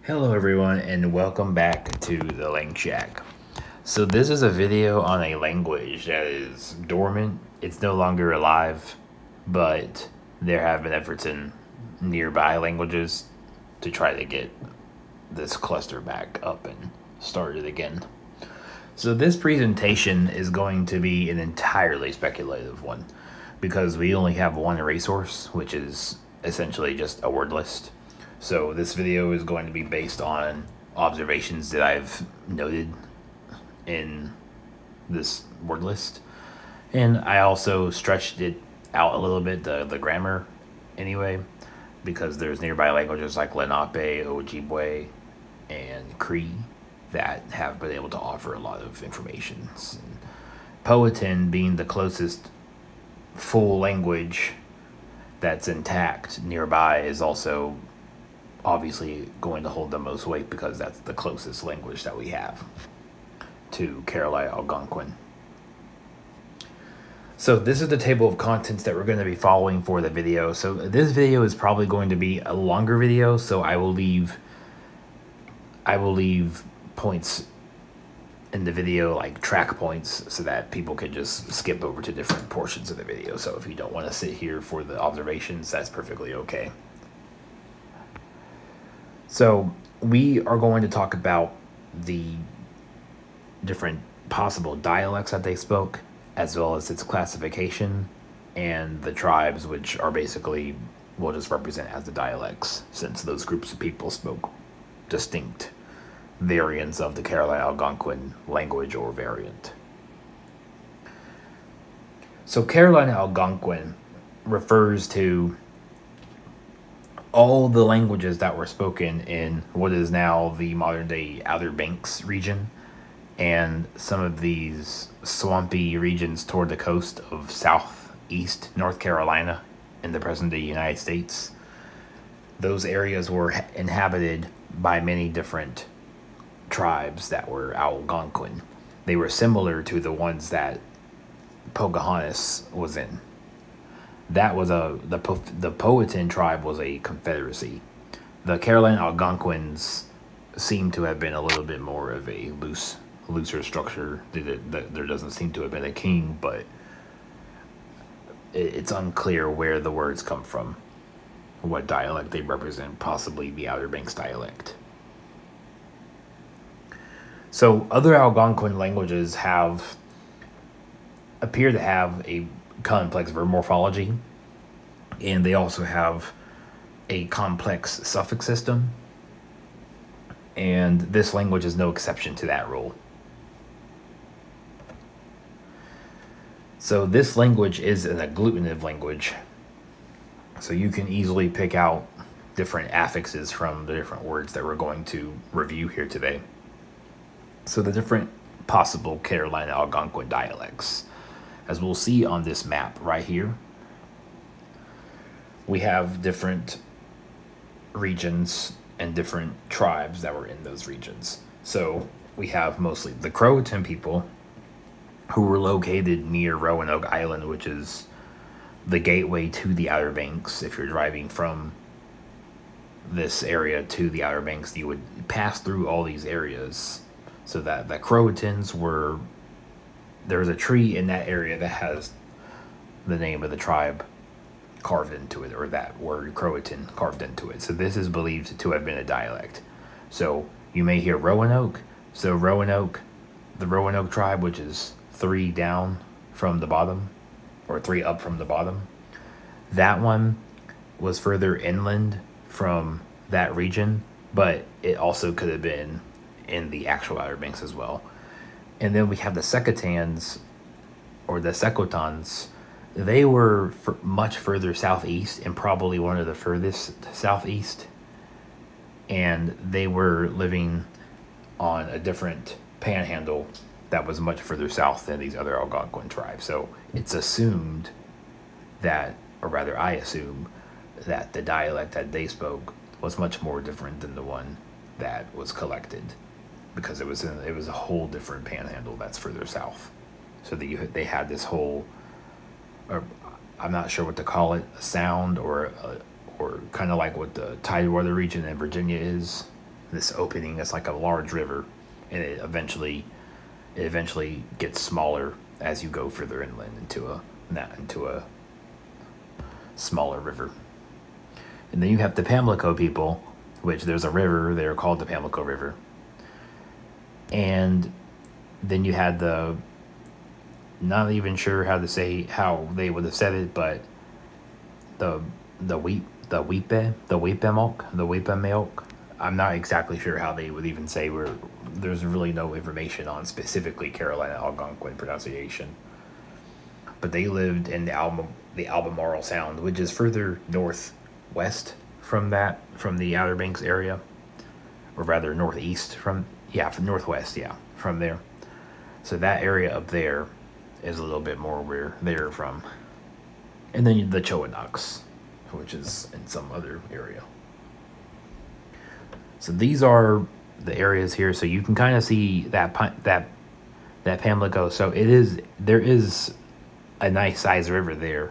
Hello everyone and welcome back to the Lang Shack. So this is a video on a language that is dormant. It's no longer alive, but there have been efforts in nearby languages to try to get this cluster back up and started again. So this presentation is going to be an entirely speculative one because we only have one resource, which is essentially just a word list. So this video is going to be based on observations that I've noted in this word list. And I also stretched it out a little bit, the grammar anyway, because there's nearby languages like Lenape, Ojibwe, and Cree that have been able to offer a lot of information. And Powhatan being the closest full language that's intact nearby is also obviously going to hold the most weight because that's the closest language that we have to Carolina Algonquian. So this is the table of contents that we're going to be following for the video. So this video is probably going to be a longer video, so I will leave points in the video, like track points, so that people can just skip over to different portions of the video. So if you don't want to sit here for the observations, that's perfectly okay. So we are going to talk about the different possible dialects that they spoke, as well as its classification, and the tribes, which are basically, we'll just represent as the dialects, since those groups of people spoke distinct variants of the Carolina Algonquin language or variant. So Carolina Algonquin refers to all the languages that were spoken in what is now the modern-day Outer Banks region, and some of these swampy regions toward the coast of southeast North Carolina in the present-day United States. Those areas were inhabited by many different tribes that were Algonquin. They were similar to the ones that Pocahontas was in. That was the Powhatan tribe was a confederacy. The Carolina Algonquins seem to have been a little bit more of a looser structure. There doesn't seem to have been a king, but it's unclear where the words come from, what dialect they represent, possibly the Outer Banks dialect. So other Algonquin languages appear to have a complex verb morphology, and they also have a complex suffix system, and this language is no exception to that rule. So this language is an agglutinative language, so you can easily pick out different affixes from the different words that we're going to review here today. So the different possible Carolina Algonquin dialects, as we'll see on this map right here, we have different regions and different tribes that were in those regions. So we have mostly the Croatan people, who were located near Roanoke Island, which is the gateway to the Outer Banks. If you're driving from this area to the Outer Banks, you would pass through all these areas. So that the Croatans were, there's a tree in that area that has the name of the tribe carved into it, or that word Croatan carved into it. So this is believed to have been a dialect. So you may hear Roanoke. So Roanoke, the Roanoke tribe, which is 3 down from the bottom, or 3 up from the bottom, that one was further inland from that region, but it also could have been in the actual Outer Banks as well. And then we have the Secotans, or the Secotans. They were much further southeast, and probably one of the furthest southeast. And they were living on a different panhandle that was much further south than these other Algonquin tribes. So it's assumed that, or rather I assume, that the dialect that they spoke was much more different than the one that was collected, because it was a whole different panhandle that's further south. So they had this whole, or I'm not sure what to call it, a sound, or kind of like what the Tidewater region in Virginia is, this opening that's like a large river, and it eventually gets smaller as you go further inland into a smaller river. And then you have the Pamlico people, which there's a river there called the Pamlico River. And then you had not even sure how they would have said it, but the Weepamelk. I'm not exactly sure how they would even say. There's really no information on specifically Carolina Algonquin pronunciation. But they lived in the Albemarle Sound, which is further northwest from the Outer Banks area, or rather northeast from northwest, from there. So that area up there is a little bit more where they're from. And then the Choanoks, which is in some other area. So these are the areas here. So you can kind of see that Pamlico. So there is a nice sized river there.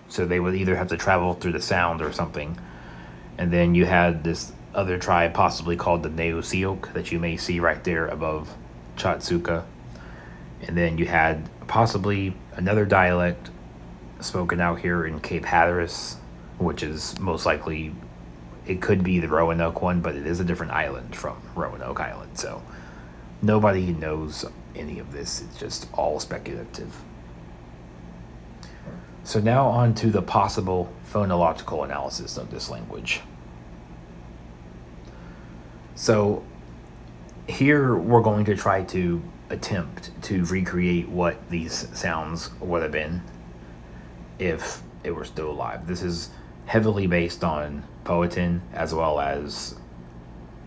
So they would either have to travel through the Sound or something. And then you had this other tribe possibly called the Neusiok that you may see right there above Chatsuka. And then you had possibly another dialect spoken out here in Cape Hatteras, which is most likely, it could be the Roanoke one, but it is a different island from Roanoke Island. So nobody knows any of this. It's just all speculative. So now on to the possible phonological analysis of this language. So here we're going to try to attempt to recreate what these sounds would have been if it were still alive. This is heavily based on Powhatan, as well as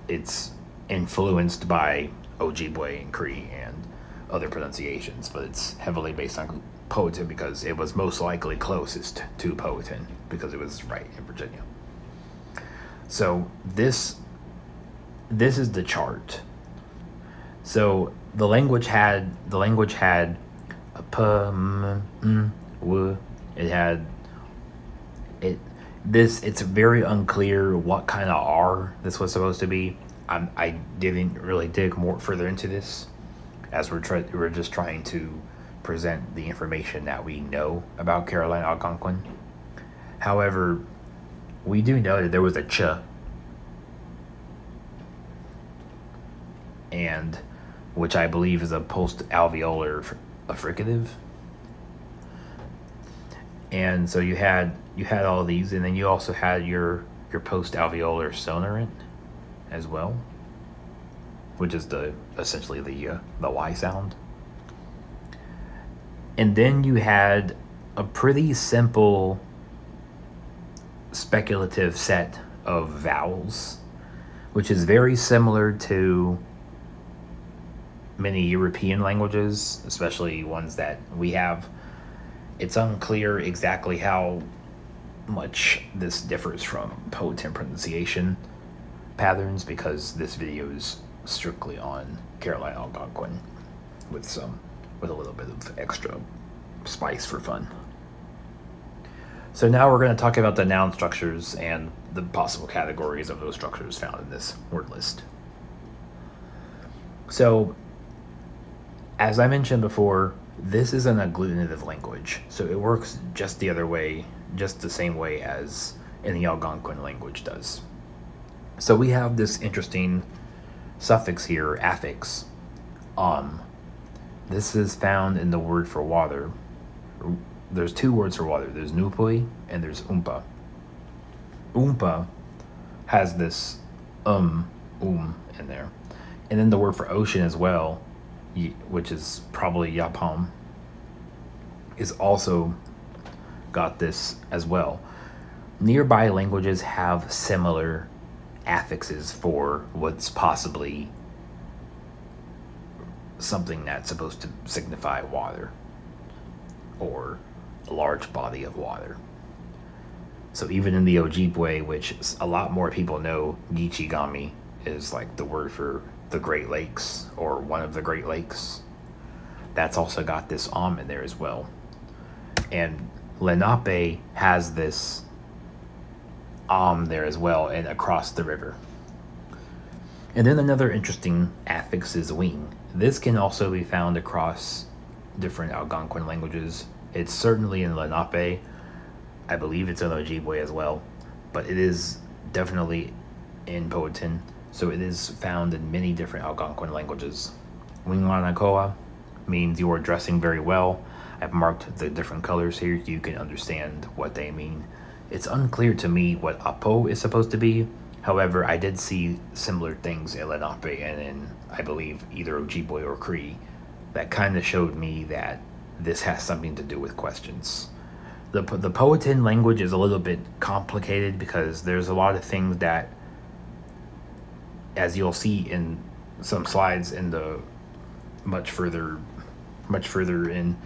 it's influenced by Ojibwe and Cree and other pronunciations, but it's heavily based on Powhatan because it was most likely closest to Powhatan because it was right in Virginia. So this is the chart. So the language had a p, m, n, w. It's very unclear what kind of R this was supposed to be. I didn't really dig more further into this, as we're just trying to present the information that we know about Carolina Algonquin. However, we do know that there was a ch, and which I believe is a post-alveolar affricative. And so you had all these, and then you also had your post-alveolar sonorant as well, which is essentially the Y sound. And then you had a pretty simple speculative set of vowels, which is very similar to many European languages, especially ones that we have. It's unclear exactly how much this differs from Powhatan pronunciation patterns because this video is strictly on Carolina Algonquin with a little bit of extra spice for fun. So now we're going to talk about the noun structures and the possible categories of those structures found in this word list. So, as I mentioned before, this is an agglutinative language, so it works just the same way as any Algonquin language does. So we have this interesting suffix here, affix, This is found in the word for water. There's two words for water. There's nupui and there's umpa. Umpa has this in there. And then the word for ocean as well, which is probably yapam, is also got this as well. Nearby languages have similar affixes for what's possibly something that's supposed to signify water or a large body of water. So even in the Ojibwe, which a lot more people know, Gichigami is like the word for the Great Lakes or one of the Great Lakes. That's also got this in there as well. And Lenape has this there as well and across the river. And then another interesting affix is wing. This can also be found across different Algonquin languages. It's certainly in Lenape. I believe it's in Ojibwe as well, but it is definitely in Powhatan, so it is found in many different Algonquin languages. Winglanakoa means you are dressing very well. I've marked the different colors here so you can understand what they mean. It's unclear to me what apo is supposed to be. However, I did see similar things in Lenape and in, I believe, either Ojibwe or Cree that kind of showed me that this has something to do with questions. The Powhatan language is a little bit complicated because there's a lot of things that, as you'll see in some slides in the much further in,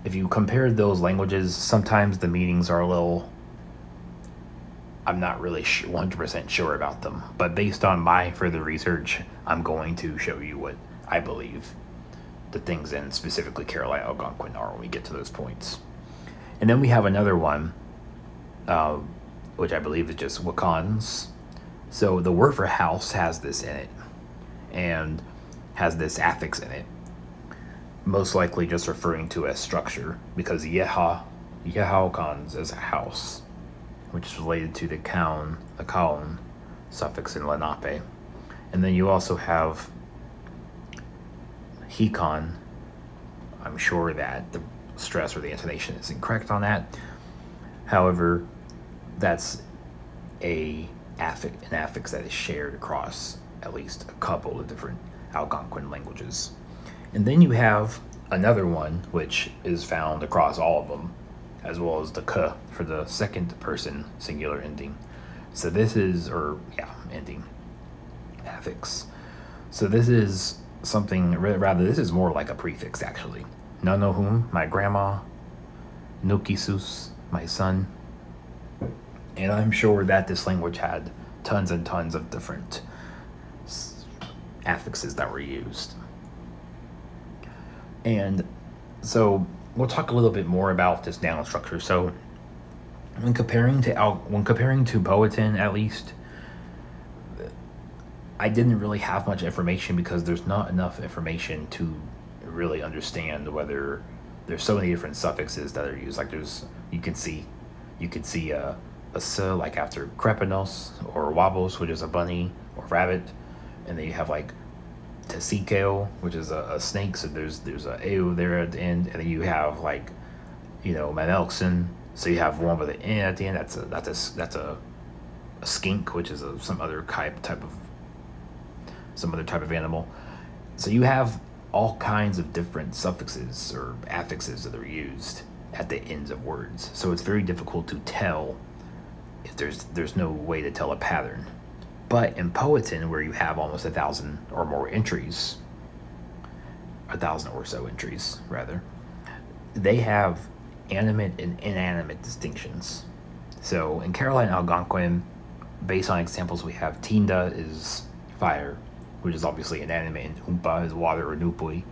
if you compare those languages, sometimes the meanings are a little, I'm not really 100% sure about them, but based on my further research, I'm going to show you what I believe the things in specifically Carolina Algonquin are when we get to those points. And then we have another one, which I believe is just Wakans. So the word for house has this in it, and has this affix in it, most likely just referring to a structure, because Wakans is a house, which is related to the kaun suffix in Lenape. And then you also have Hikon. I'm sure that the stress or the intonation is incorrect on that. However, that's an affix that is shared across at least a couple of different Algonquin languages. And then you have another one which is found across all of them, as well as the k for the second person singular ending. So this is, ending affix. So this is something, rather this is more like a prefix actually. Nanohum, my grandma. Nukisus, my son. And I'm sure that this language had tons and tons of different affixes that were used. And so we'll talk a little bit more about this noun structure. So when comparing to Powhatan, at least, I didn't really have much information because there's not enough information to really understand whether there's so many different suffixes that are used. Like you could see a s like after krepenos or wabos, which is a bunny or rabbit, and then you have like tesikeo, which is a snake. So there's a eo there at the end, and then you have like, manelkson. So you have one with an n at the end. That's a skink, which is some other type of animal. So you have all kinds of different suffixes or affixes that are used at the ends of words. So it's very difficult to tell if there's no way to tell a pattern. But in Powhatan, where you have almost 1,000 or more entries, 1,000 or so entries rather, they have animate and inanimate distinctions. So in Carolina Algonquin, based on examples, we have Tinda is fire, which is obviously inanimate, and Umpa is water, or Nupui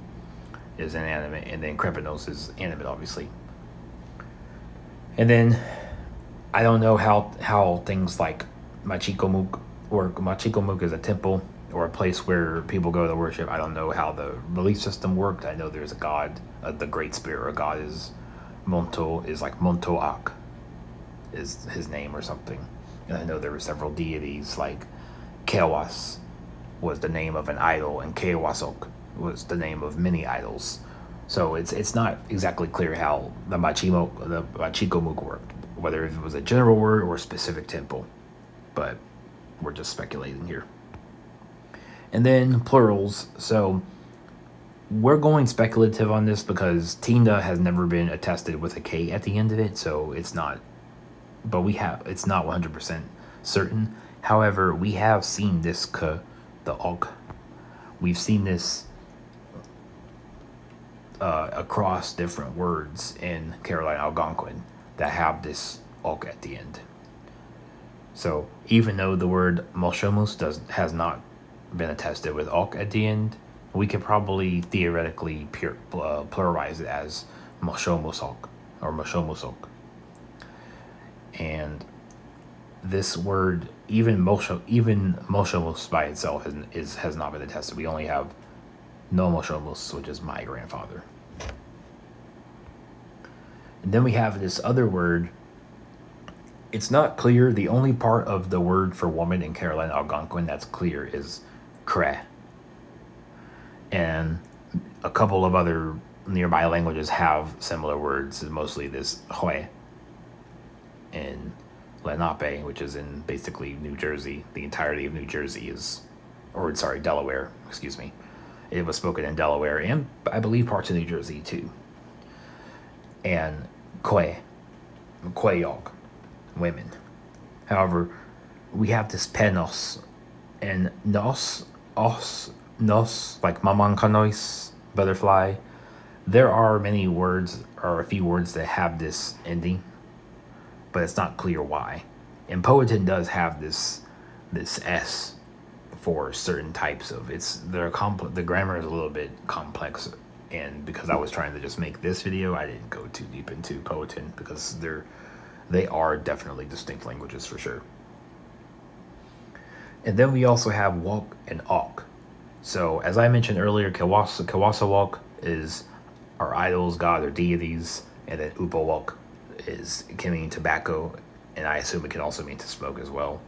is inanimate, and then Krepenos is animate, obviously. And then I don't know how things like Machikomuk work. Machikomuk is a temple or a place where people go to worship. I don't know how the belief system worked. I know there's a god, the Great Spirit, or god is Montoak is his name or something. And I know there were several deities, like Kewas was the name of an idol, and Kewasok was the name of many idols. So it's not exactly clear how the Machikomuk worked, whether it was a general word or a specific temple, but we're just speculating here. And then plurals. So we're going speculative on this because Tinda has never been attested with a K at the end of it, so it's not, but it's not 100% certain. However, we have seen this K, the ok. We've seen this across different words in Carolina Algonquin that have this ok at the end. So even though the word Moshomus has not been attested with ok at the end, we could probably theoretically pluralize it as Moshomusok or Moshomusok. And this word, even moshomos by itself has not been attested. We only have no moshomos, which is my grandfather. And then we have this other word. It's not clear. The only part of the word for woman in Carolina Algonquin that's clear is Cree. And a couple of other nearby languages have similar words, mostly this hue in Lenape, which is in basically New Jersey. The entirety of New Jersey is, or sorry, Delaware, excuse me. It was spoken in Delaware and I believe parts of New Jersey too. And Kweyog, women. However, we have this penos and nos, like mamankanois, butterfly. There are many words, or a few words that have this ending, but it's not clear why. And Powhatan does have this S for certain types of, the grammar is a little bit complex, and because I was trying to just make this video, I didn't go too deep into Powhatan because they are definitely distinct languages for sure. And then we also have Wok and Ok. So as I mentioned earlier, Kewasawok is our idols, god, or deities, and then Upawok can mean tobacco, and I assume it can also mean to smoke as well.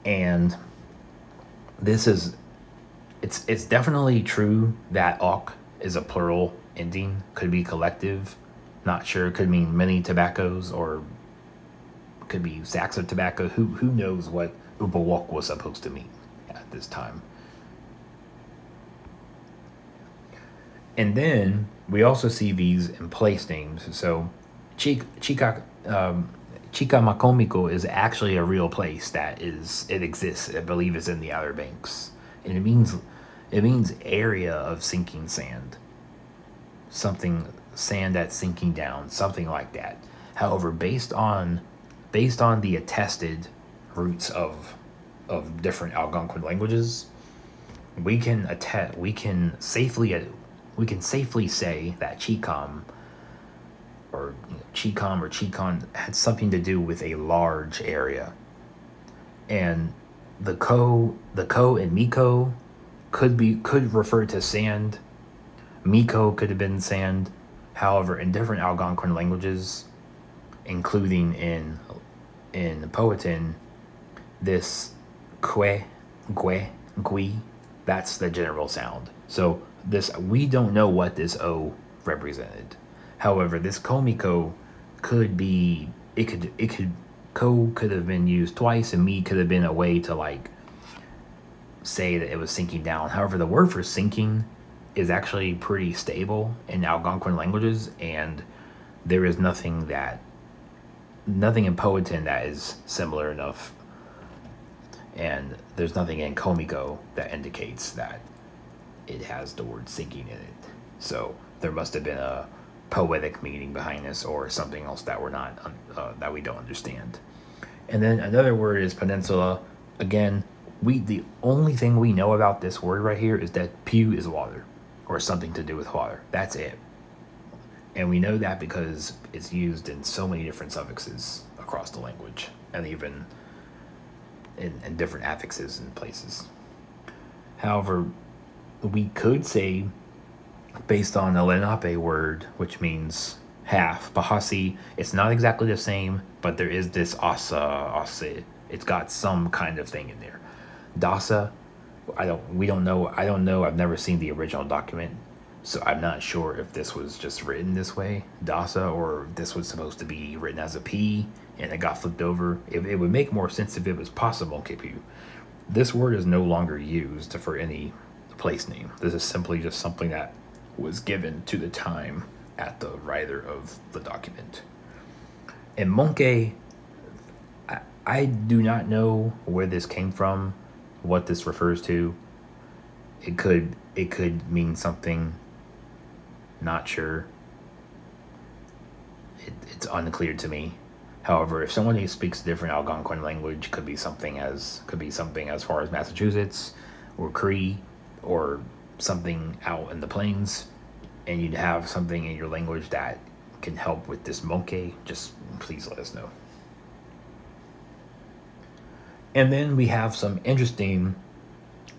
And this is, it's definitely true that Ok is a plural ending, could be collective, not sure, could mean many tobaccos, or could be sacks of tobacco. Who knows what Upawok was supposed to mean at this time. And then we also see these in place names. So Chicamacomico is actually a real place that it exists. I believe it's in the Outer Banks. And it means area of sinking sand. Sand that's sinking down, something like that. However, based on the attested roots of different Algonquin languages, we can safely say that Chicom or Chicon had something to do with a large area. And the ko and Miko could refer to sand. Miko could have been sand. However, in different Algonquin languages, including in Powhatan, this kwe, gwe, gui, that's the general sound. So we don't know what this O represented. However, this komiko could be, ko could have been used twice, and mi could have been a way to like say that it was sinking down. However, the word for sinking is actually pretty stable in Algonquin languages, and there is nothing in Powhatan that is similar enough, and there's nothing in komiko that indicates that it has the word sinking in it. So there must have been a poetic meaning behind this, or something else that that we don't understand. And then another word is peninsula. Again, the only thing we know about this word right here is that pew is water, or something to do with water. That's it. And we know that because it's used in so many different suffixes across the language, and even in different affixes in places. However, we could say, based on the Lenape word, which means half, Bahasi, it's not exactly the same, but there is this ase. It's got some kind of thing in there. Dasa, I don't know. I've never seen the original document, so I'm not sure if this was just written this way, Dasa, or if this was supposed to be written as a P and it got flipped over. It would make more sense if it was possible, Kipu. This word is no longer used for any place name. This is simply just something that was given to the time at the writer of the document. And Monkey, I do not know where this came from, what this refers to. It could mean something, not sure. It's unclear to me. However, if someone who speaks a different Algonquin language, could be something as far as Massachusetts or Cree, or something out in the plains, and you'd have something in your language that can help with this monkey, just please let us know. And then we have some interesting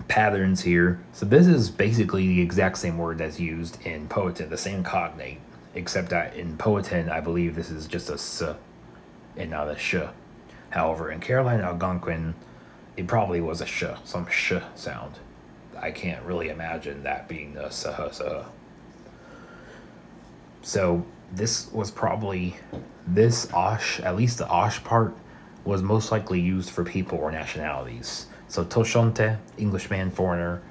patterns here. So this is basically the exact same word that's used in Powhatan, the same cognate, except that in Powhatan, I believe this is just a s and not a sh. However, in Carolina Algonquin, it probably was a sh, some sh sound. I can't really imagine that being a sah. So this was probably, this osh, at least the osh part, was most likely used for people or nationalities. So toshonte, Englishman, foreigner,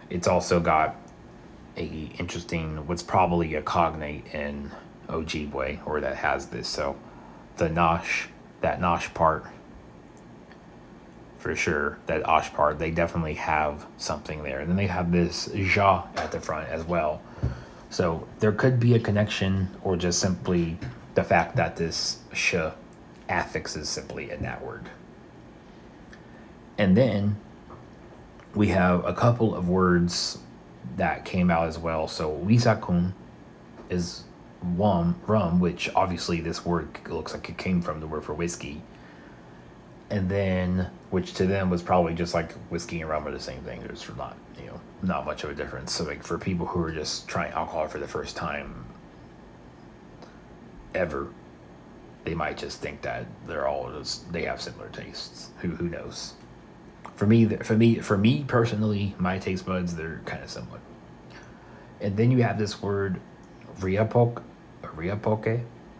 it's also got a interesting, what's probably a cognate in Ojibwe, or that has this. So the nosh, that nosh part, for sure, that osh part, they definitely have something there. And then they have this ja at the front as well. So there could be a connection, or just simply the fact that this sh affixes simply in that word. And then we have a couple of words that came out as well. So wisakun is rum, which obviously this word looks like it came from the word for whiskey. And then, which to them was probably just like whiskey and rum are the same thing. There's not, not much of a difference. So like for people who are just trying alcohol for the first time ever, they might just think that they have similar tastes. Who knows? For me personally, my taste buds, they're kind of similar. And then you have this word riapoke.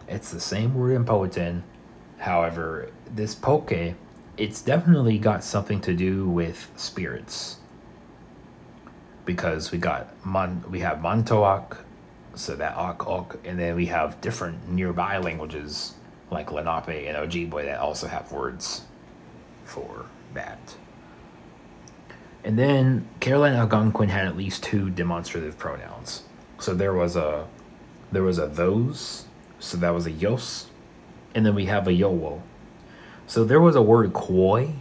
It's the same word in Powhatan. However, this poke, it's definitely got something to do with spirits, because we have Montauk, so that ok, and then we have different nearby languages like Lenape and Ojibwe that also have words for that. And then Carolina Algonquin had at least 2 demonstrative pronouns. So there was a those, so that was a yos, and then we have a yowo. So there was a word koi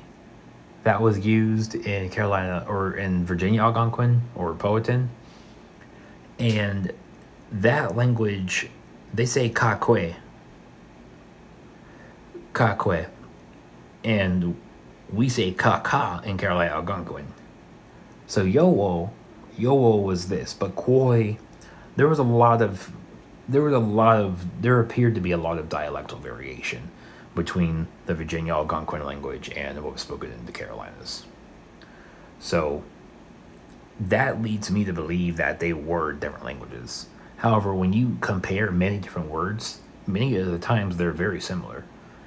that was used in Carolina, or in Virginia Algonquin or Powhatan, and that language, they say kakwe, and we say kaka in Carolina Algonquin. So yowo was this, but koi, there appeared to be a lot of dialectal variation between the Virginia Algonquin language and what was spoken in the Carolinas. So that leads me to believe that they were different languages. However, when you compare many different words, many of the times they're very similar.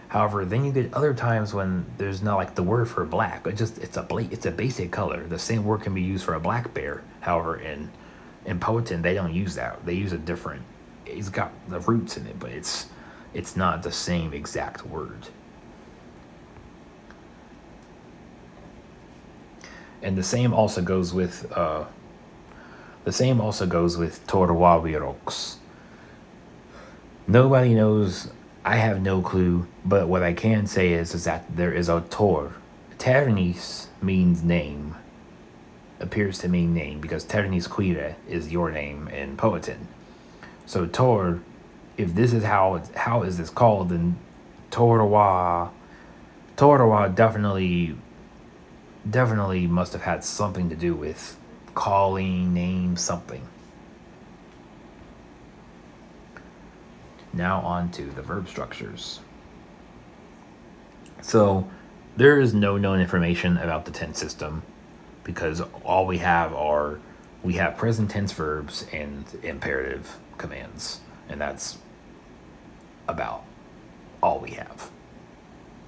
However, then you get other times when there's not, like the word for black, it's a basic color. The same word can be used for a black bear. However, in Powhatan, they don't use that. They use a different, it's got the roots in it, but it's not the same exact word. And the same also goes with Torawawiroks. Nobody knows. I have no clue, but what I can say is that there is a tor. Ternis means name. Appears to mean name, because Ternis Quire is your name in Powhatan. So tor, if this is how is this called, then Torawa definitely must have had something to do with calling, name, something. Now on to the verb structures. So there is no known information about the tense system, because all we have present tense verbs and imperative commands, and that's about all we have.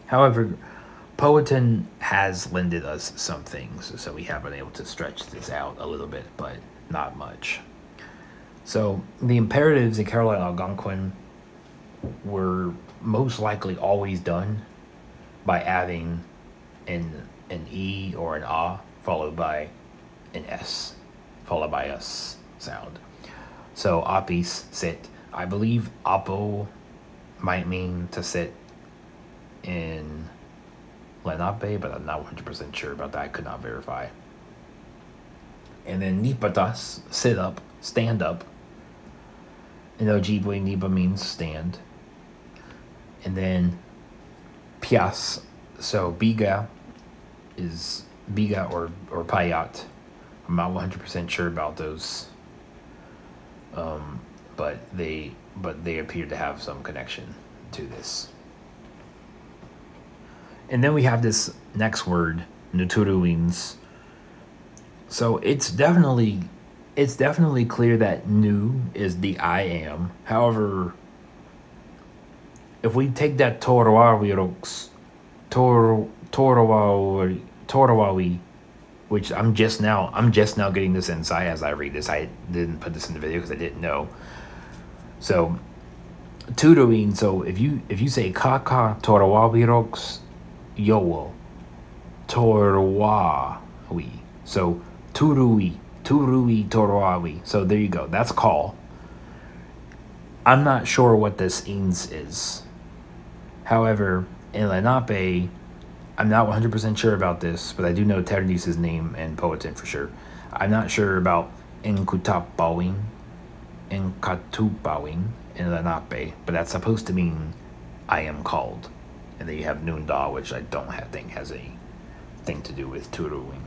However, Powhatan has lended us some things, so we have been able to stretch this out a little bit, but not much. So the imperatives in Carolina Algonquin were most likely always done by adding an E or an A followed by an S, followed by a S sound. So apis, sit. I believe apo might mean to sit in Lenape, but I'm not 100% sure about that. I could not verify. And then nipatas, sit up, stand up. In Ojibwe, nipa means stand. And then pias So biga is biga or payat. I'm not 100% sure about those, but they appear to have some connection to this. And then we have this next word, nuturuins. So it's definitely clear that nu is the I am. However, if we take that Torawawi, which I'm just now getting this insight as I read this. I didn't put this in the video because I didn't know. So tutoring. So if you say kaka Torawawi yowo Torawawi. So turui Torawawi. So there you go. That's call. I'm not sure what this ins is. However, in Lenape, I'm not 100% sure about this, but I do know Ternis's name and Poetin for sure. I'm not sure about Inkutapawing in Lenape, but that's supposed to mean I am called. And then you have Nunda, which I don't think has a thing to do with turuing.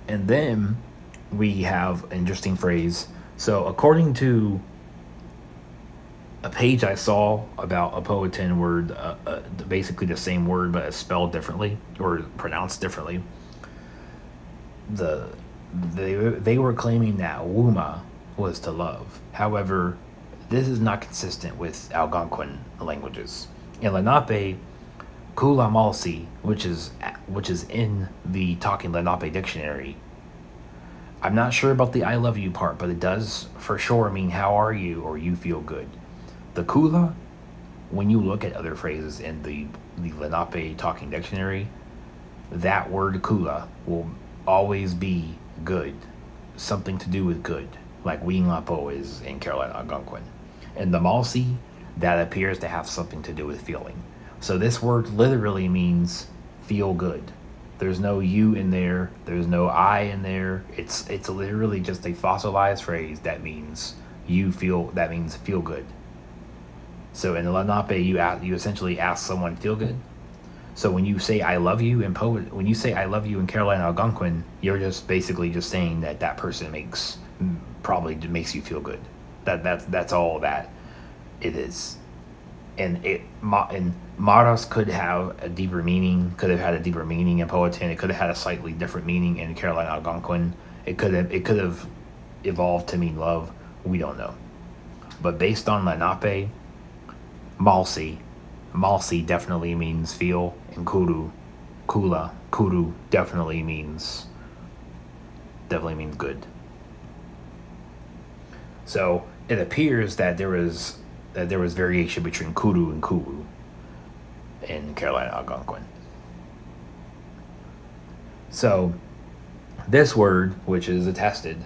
And then we have an interesting phrase. So according to a page I saw about a Poetin word, basically the same word but spelled differently or pronounced differently, they were claiming that wuma was to love. However, this is not consistent with Algonquin languages. In Lenape, kula malsi, which is in the Talking Lenape dictionary, I'm not sure about the I love you part, but it does for sure mean how are you or you feel good. The kula, when you look at other phrases in the Lenape Talking Dictionary, that word kula will always be good, something to do with good, like Winglapo is in Carolina Algonquian. And the malsi, that appears to have something to do with feeling. So this word literally means feel good. There's no you in there. There's no I in there. It's literally just a fossilized phrase that means that means feel good. So in the Lenape, you essentially ask someone feel good. So when you say I love you when you say I love you in Carolina Algonquin, you're just basically just saying that person probably makes you feel good. That's all that it is. And Maras could have a deeper meaning. Could have had a deeper meaning in Powhatan. It could have had a slightly different meaning in Carolina Algonquin. It could have evolved to mean love. We don't know. But based on Lenape, Malsi definitely means feel, and Kuru definitely means good. So it appears that there was variation between Kuru and Kuru in Carolina Algonquin. So this word, which is attested,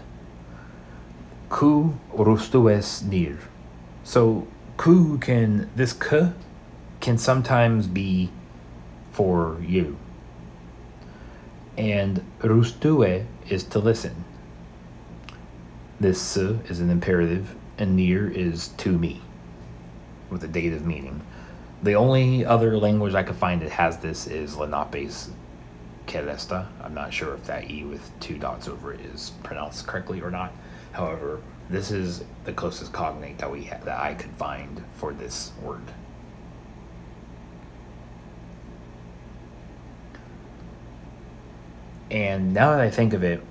ku rustues nir. So this k can sometimes be for you, and rustue is to listen. This is an imperative, and nir is to me, with a dative meaning. The only other language I could find that has this is Lenape's Keresta. I'm not sure if that E with two dots over it is pronounced correctly or not. However, this is the closest cognate that I could find for this word. And now that I think of it,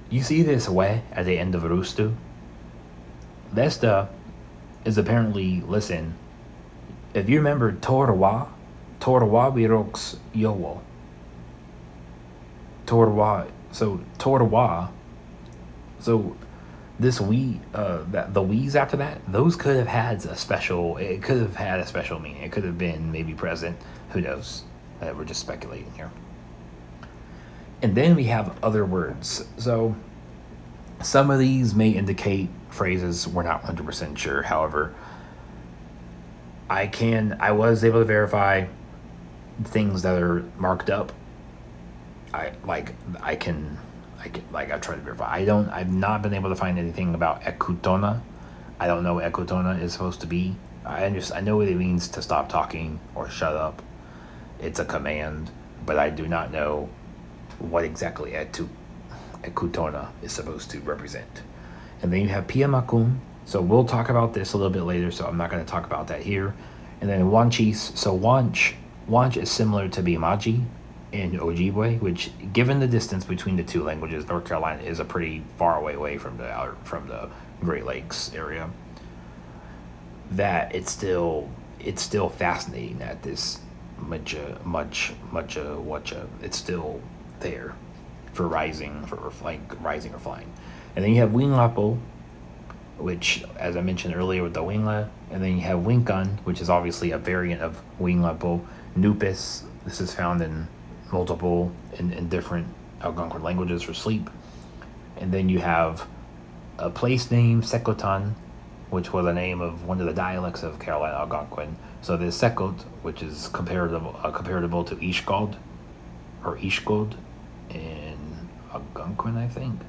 you see this we at the end of rustu? Lesta is apparently listen. If you remember Torawa biroks yowo. Torawa. So this the we's after that, those could have had a special meaning. It could have been maybe present. Who knows? We're just speculating here. And then we have other words. So some of these may indicate phrases. We're not 100% sure. However, I was able to verify things that are marked up. I've tried to verify. I've not been able to find anything about ekutona. I don't know what ekutona is supposed to be. I know what it means to stop talking or shut up. It's a command, but I do not know what exactly ekutona is supposed to represent. And then you have piamakun. So we'll talk about this a little bit later, so I'm not going to talk about that here. And then wanchis. So wanch is similar to bimaji in Ojibwe, which, given the distance between the two languages, North Carolina is a pretty far away from the Great Lakes area. That it's still fascinating that this much it's still there for rising or flying. And then you have winglapo, which, as I mentioned earlier, with the wingla. And then you have winkan, which is obviously a variant of winglapo. Nupis, this is found in multiple in different Algonquin languages for sleep. And then you have a place name, Sekotan, which was a name of one of the dialects of Carolina Algonquin. So there's Sekot, which is comparable to Ishkod or Ishkod in Algonquin, I think.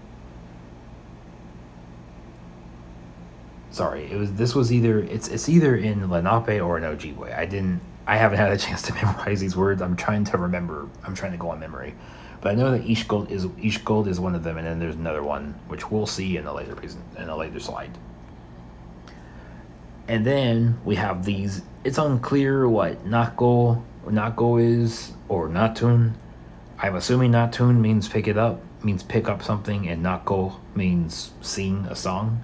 Sorry, it's either in Lenape or in Ojibwe. I haven't had a chance to memorize these words. I'm trying to go on memory. But I know that Ishkod is one of them, and then there's another one which we'll see in a later slide. And then we have these. It's unclear what nako is, or natun. I'm assuming natun means pick up something, and nako means sing a song.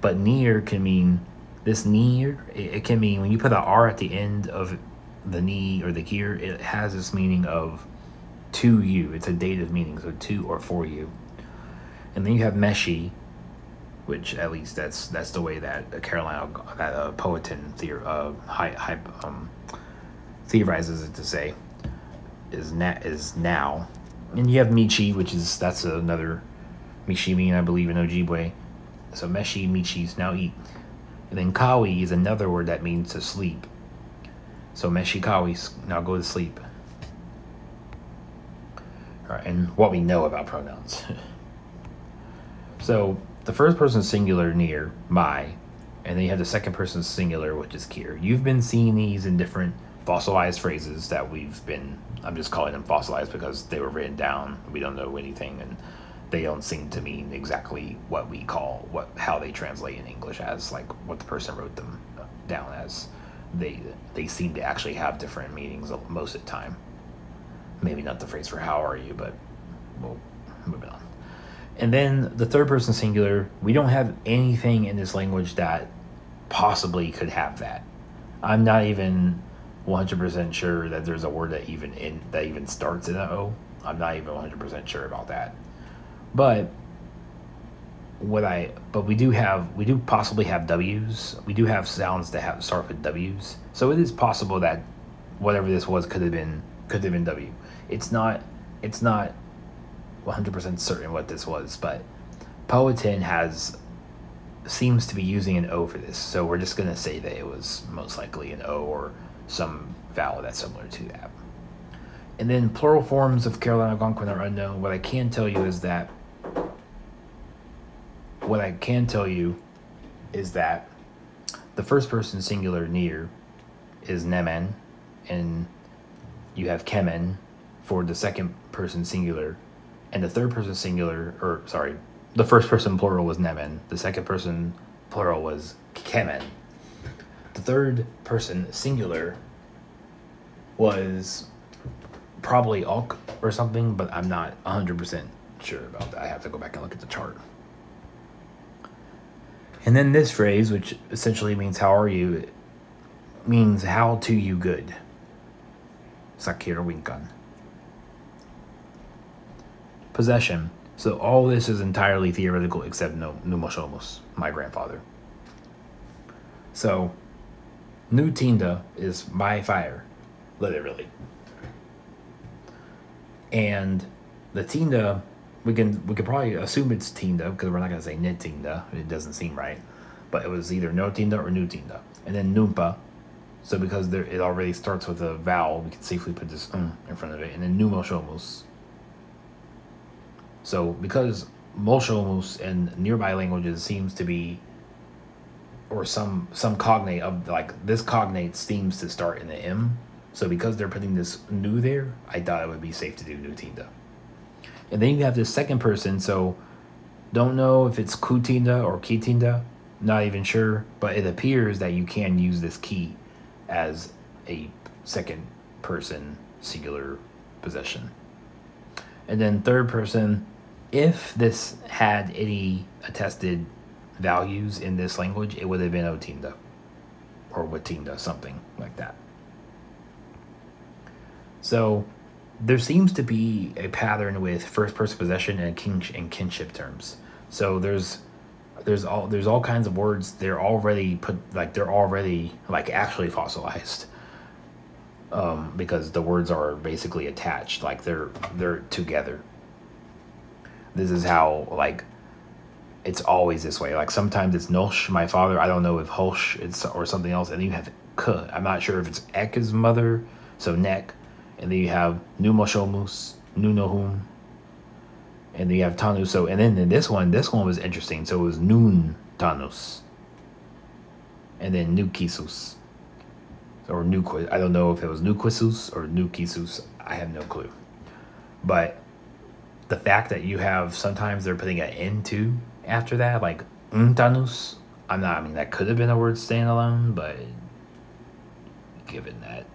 But near can mean this near. It can mean when you put an R at the end of the knee or the gear, it has this meaning of to you. It's a dative meaning, so to or for you. And then you have meshi, which at least that's the way that Powhatan theorizes it to say is now. And you have michi, that's another michi mean, I believe, in Ojibwe. So meshi, michis, now eat. And then kawi is another word that means to sleep. So meshi kawis, now go to sleep. All right, and what we know about pronouns. So the first person singular, near, my, and then you have the second person singular, which is kir. You've been seeing these in different fossilized phrases that I'm just calling them fossilized because they were written down. We don't know anything, and they don't seem to mean exactly how they translate in English as, like what the person wrote them down as. They seem to actually have different meanings most of the time. Maybe not the phrase for how are you, but we'll move on. And then the third person singular, we don't have anything in this language that possibly could have that. I'm not even 100% sure that there's a word that even starts in an O. I'm not even 100% sure about that. But we do possibly have W's. We do have sounds that start with W's. So it is possible that whatever this was could have been W. It's not 100% certain what this was, but Powhatan seems to be using an O for this. So we're just gonna say that it was most likely an O or some vowel that's similar to that. And then plural forms of Carolina Algonquin are unknown. What I can tell you is that the first person singular, near, is nemen, and you have kemen for the second person singular, and the third person singular, the first person plural was nemen, the second person plural was kemen. The third person singular was probably ok or something, but I'm not 100% sure about that. I have to go back and look at the chart. And then this phrase, which essentially means how are you, means how to you good. Sakir winkan. Possession. So all this is entirely theoretical except numoshomus, my grandfather. So nu tinda is my fire, literally. And the tinda, we could probably assume it's tinda because we're not gonna say net tinda. It doesn't seem right, but it was either no tinda or nu tinda. And then numpa. So because it already starts with a vowel, we can safely put this in front of it. And then numoshomus. So because moshomus in nearby languages seems to be or some cognate of like this cognate seems to start in the M. So because they're putting this nu there, I thought it would be safe to do nu tinda. And then you have this second person, so don't know if it's ku tinda or ki tinda, not even sure, but it appears that you can use this ki as a second person singular possession. And then third person, if this had any attested values in this language, it would have been otinda or watinda, something like that. So there seems to be a pattern with first person possession and kinship terms. So there's all kinds of words. They're already actually fossilized, because the words are basically attached, like they're together. This is how, like, it's always this way. Like sometimes it's nosh, my father. I don't know if hosh it's or something else. And then you have k. I'm not sure if it's ek is mother, so neck. And then you have numoshomus, nunohum. And then you have tanus. So, and then in this one was interesting. So it was nun tanus. And then nukisus. Or nuquis. I don't know if it was nuquisus or nukisus. I have no clue. But the fact that you have, sometimes they're putting an N2 after that, like untanus. I mean, that could have been a word standalone, but given that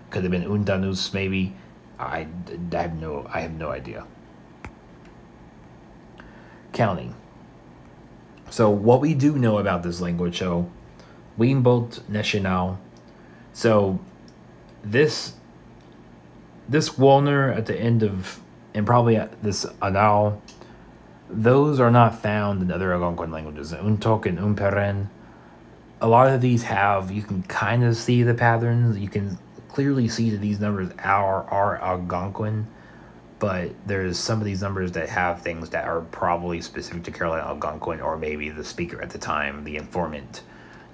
could have been untanus, maybe. I have no idea. Counting. So what we do know about this language, so Wimbold National. So this Wolner at the end of, and probably this Anal, those are not found in other Algonquin languages. Untok and Umperen. A lot of these have, you can kind of see the patterns. You can clearly see that these numbers are Algonquin, but there's some of these numbers that have things that are probably specific to Carolina Algonquin, or maybe the speaker at the time, the informant,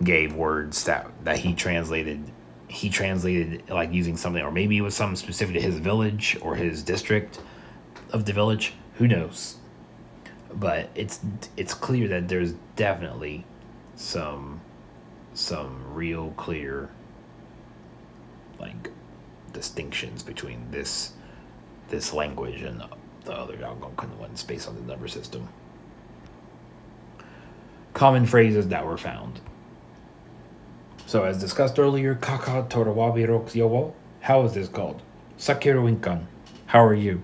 gave words that he translated. He translated like using something, or maybe it was something specific to his village or his district of the village. Who knows? But it's clear that there's definitely some real clear like distinctions between this language and the other Algonquin ones based on the number system. Common phrases that were found. So as discussed earlier, kaka torawabi roksyowo. How is this called? Sakirowinkan. How are you?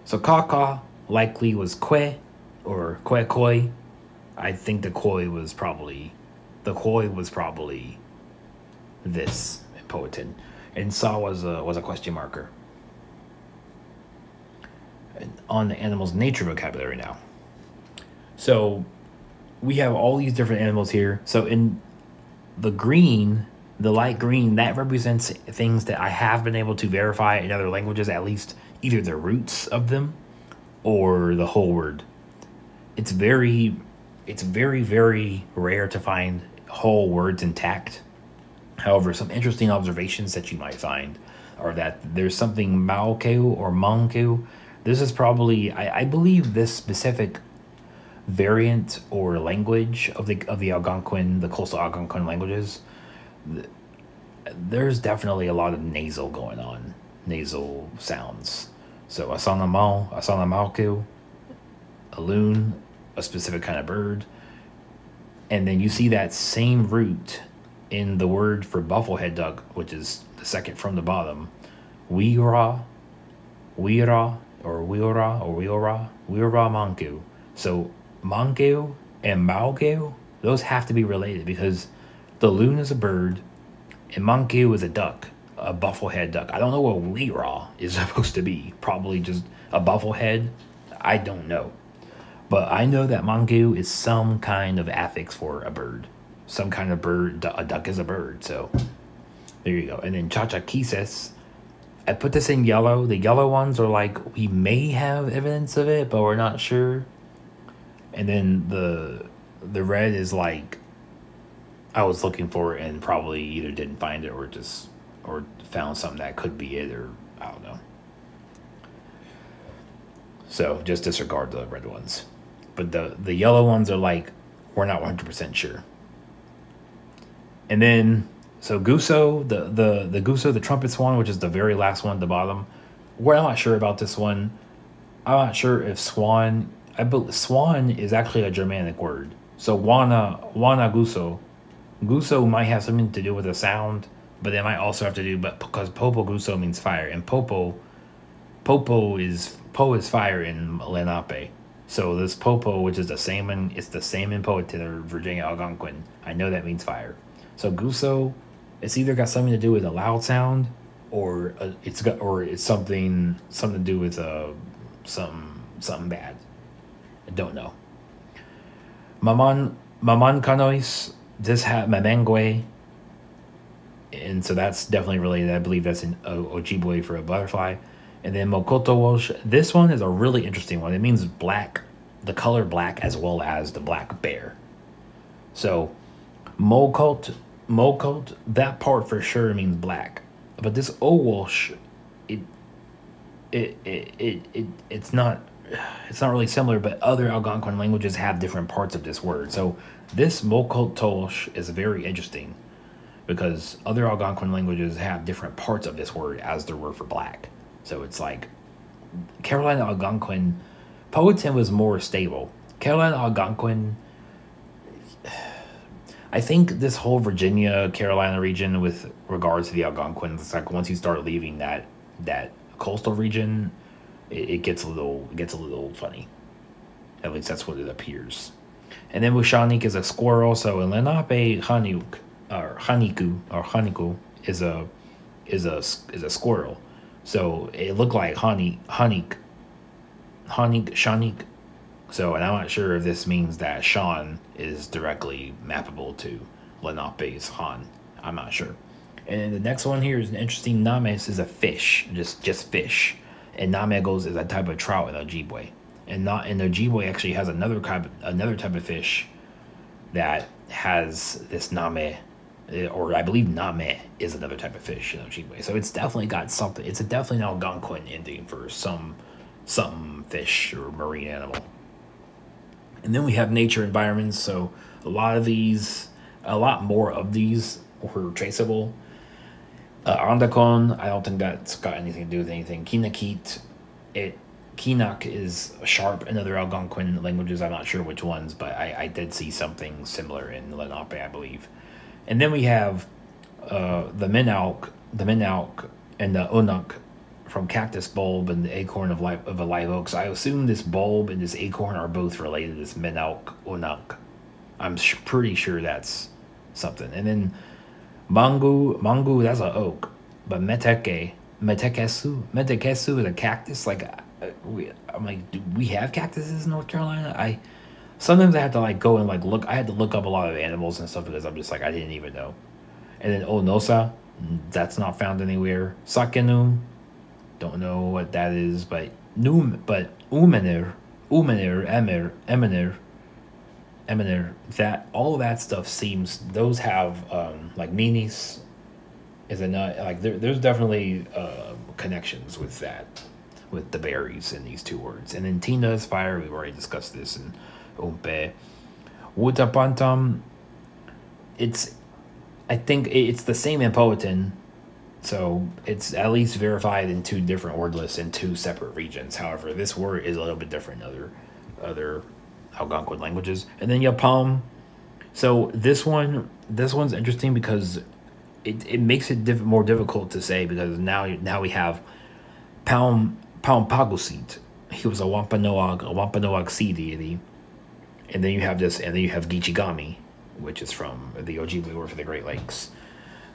So kaka likely was kwe or kwe koi. I think the koi was probably this in Powhatan. And sa was a question marker. And on the animal's nature vocabulary now. So we have all these different animals here. So in the green, the light green, that represents things that I have been able to verify in other languages, at least either the roots of them or the whole word. It's very, very rare to find whole words intact. However, some interesting observations that you might find are that there's something maokeu or mankeu. This is probably, I believe this specific variant or language of the Algonquin, the coastal Algonquin languages, there's definitely a lot of nasal going on, nasal sounds. So asanamalku, a loon, a specific kind of bird. And then you see that same root in the word for bufflehead duck, which is the second from the bottom. Weira manku. So manku and maokeu, those have to be related because the loon is a bird and manku is a duck, a bufflehead duck. I don't know what weira is supposed to be. Probably just a bufflehead. I don't know. But I know that manku is some kind of affix for a bird. Some kind of bird. A duck is a bird. So there you go. And then chachaquises. I put this in yellow. The yellow ones are like, we may have evidence of it, but we're not sure. And then the red is like, I was looking for it and probably either didn't find it or found something that could be it, or I don't know. So just disregard the red ones. But the yellow ones are like, we're not 100% sure. And then, so Guso, the Guso, the trumpet swan, which is the very last one at the bottom. We're not sure about this one. I'm not sure if swan, swan is actually a Germanic word. So wana Guso. Guso might have something to do with the sound, but it might also have to do, but because popo Guso means fire, and popo is fire in Lenape. So this popo, which is the same it's the same in Powhatan or Virginia Algonquin. I know that means fire. So Guso, it's either got something to do with a loud sound, or it's something to do with something bad. I don't know. Maman Kanois, this had Mamangwe, and so that's definitely related. I believe that's in Ojibwe for a butterfly. And then Mokoto Walsh, this one is a really interesting one. It means black, the color black, as well as the black bear. So Mokot, that part for sure means black. But this Owalsh, it's not really similar, but other Algonquin languages have different parts of this word. So this Mokot Tolsh is very interesting because other Algonquin languages have different parts of this word as their word for black. So it's like Carolina Algonquin, Powhatan was more stable. Carolina Algonquin, I think this whole Virginia, Carolina region with regards to the Algonquins, it's like once you start leaving that coastal region, it gets a little funny. At least that's what it appears. And then Wushanik is a squirrel. So in Lenape, Haniku is a squirrel. So it looked like Shanik. So, and I'm not sure if this means that Sean is directly mappable to Lenape's Han. I'm not sure. And the next one here is an interesting. Names is a fish, just fish. And namegos is a type of trout in Ojibwe. And Ojibwe actually has another type of fish that has this name, or I believe name is another type of fish in Ojibwe. So it's definitely got something. It's definitely an Algonquin ending for some fish or marine animal. And then we have nature environments. So a lot more of these were traceable. Andakon, I don't think that's got anything to do with anything. Kinakit, Kinak is sharp in other Algonquin languages. I'm not sure which ones, but I did see something similar in Lenape, I believe. And then we have the Minauk, and the Unuk from cactus bulb and the acorn of a live oak. So I assume this bulb and this acorn are both related. This Minauk, Unuk. I'm pretty sure that's something. And then Mangu, that's an oak. But Metekesu is a cactus. I'm like, do we have cactuses in North Carolina? Sometimes I have to go and look. I had to look up a lot of animals and stuff because I'm just like, I didn't even know. And then Onosa, that's not found anywhere. Sakenu, don't know what that is, but Umenir, Emenir, that all of that stuff seems, those have Minis is a nut. There's definitely connections with that, with the berries in these two words. And then Tina is fire. We've already discussed this. And Umpe, Wutapantam, I think it's the same in Powhatan. So it's at least verified in two different word lists in two separate regions. However, this word is a little bit different in other Algonquin languages. And then Yapam. So this one's interesting because it makes it more difficult to say, because now we have Pagusit. He was a Wampanoag sea deity. And then you have Gichigami, which is from the Ojibwe word for the Great Lakes.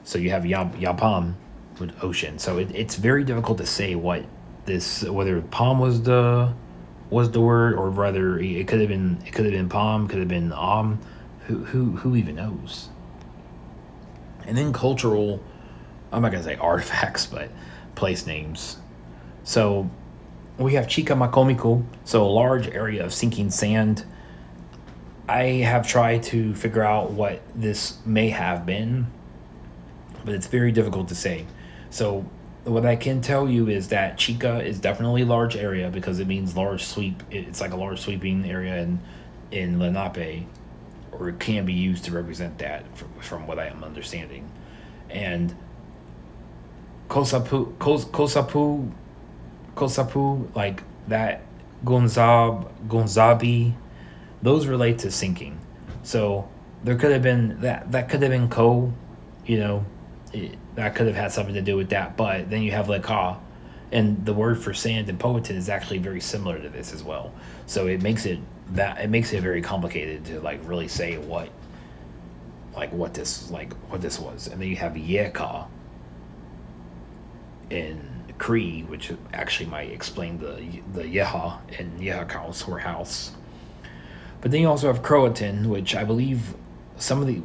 So you have Yapam with ocean. So it's very difficult to say whether Palm was the word, or whether it could have been Palm, could have been who even knows. And then cultural, I'm not gonna say artifacts, but place names. So we have Chicamacomico, so a large area of sinking sand. I have tried to figure out what this may have been, but it's very difficult to say. So what I can tell you is that Chica is definitely a large area, because it means large sweep. It's like a large sweeping area in Lenape, or it can be used to represent that from what I am understanding. And kosapu, like that, gonzabi, those relate to sinking. So there could have been that could have been ko, that could have had something to do with that. But then you have leka, and the word for sand in Powhatan is actually very similar to this as well. So it makes it very complicated to like really say what this was. And then you have yeka in Cree, which actually might explain the yeha and yeha house or house. But then you also have Croatan, which I believe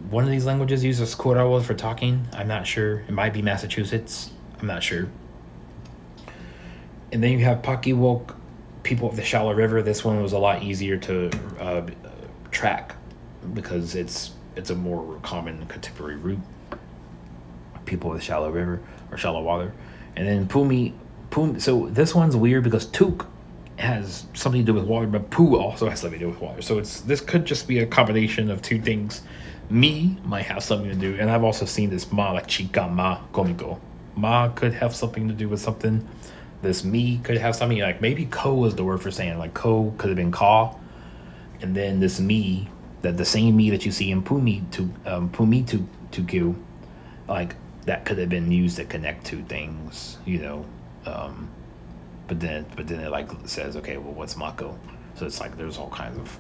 one of these languages uses plurals for talking. I'm not sure. It might be Massachusetts. I'm not sure. And then you have Pakiwok, people of the shallow river. This one was a lot easier to track because it's a more common contemporary root. People of the shallow river or shallow water. And then Pumi. So this one's weird because Tuk has something to do with water, but Pu also has something to do with water. So this could just be a combination of two things. Mi might have something to do, and I've also seen this ma, like chica ma komiko. Ma could have something to do with something. This mi could have something, like maybe ko was the word for sand. Like ko could have been ka, and then this mi, that the same mi that you see in pumi to kyu, like that could have been used to connect two things, But then it like says, okay, well, what's mako? So it's like there's all kinds of,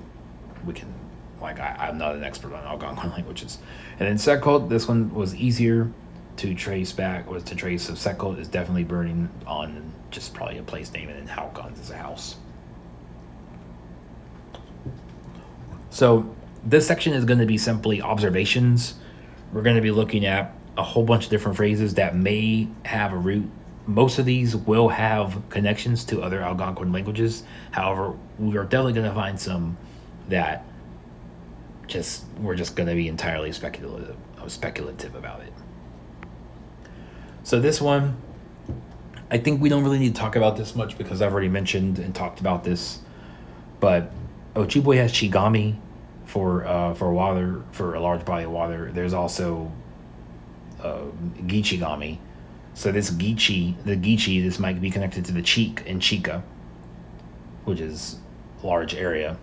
I'm not an expert on Algonquin languages. And then Sekot, this one was easier to trace back, so Sekot is definitely burning on just probably a place name, and then Halkon is a house. So this section is going to be simply observations. We're going to be looking at a whole bunch of different phrases that may have a root. Most of these will have connections to other Algonquin languages. However, we are definitely going to find some that we're just going to be entirely speculative about it. So this one, I think we don't really need to talk about this much because I've already mentioned and talked about this. But Ojibwe has chigami for water, for a large body of water. There's also gichigami. So this this might be connected to the cheek in Chica, which is a large area.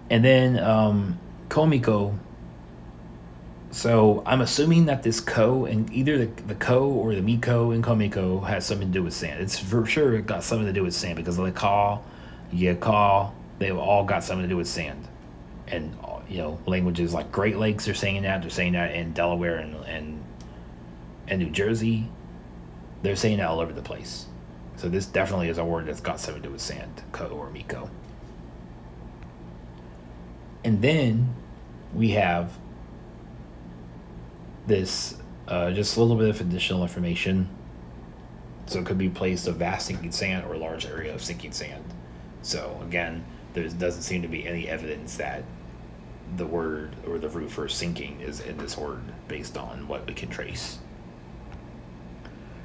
And then komiko. So I'm assuming that this ko, and either the ko or the miko in komiko has something to do with sand. It's for sure it got something to do with sand because the ka, yaka, they've all got something to do with sand. And languages like Great Lakes are saying that. They're saying that in Delaware and New Jersey. They're saying that all over the place. So this definitely is a word that's got something to do with sand, ko or miko. And then we have this, just a little bit of additional information. So it could be a place of vast sinking sand or a large area of sinking sand. So again, there doesn't seem to be any evidence that the word or the root for sinking is in this word based on what we can trace.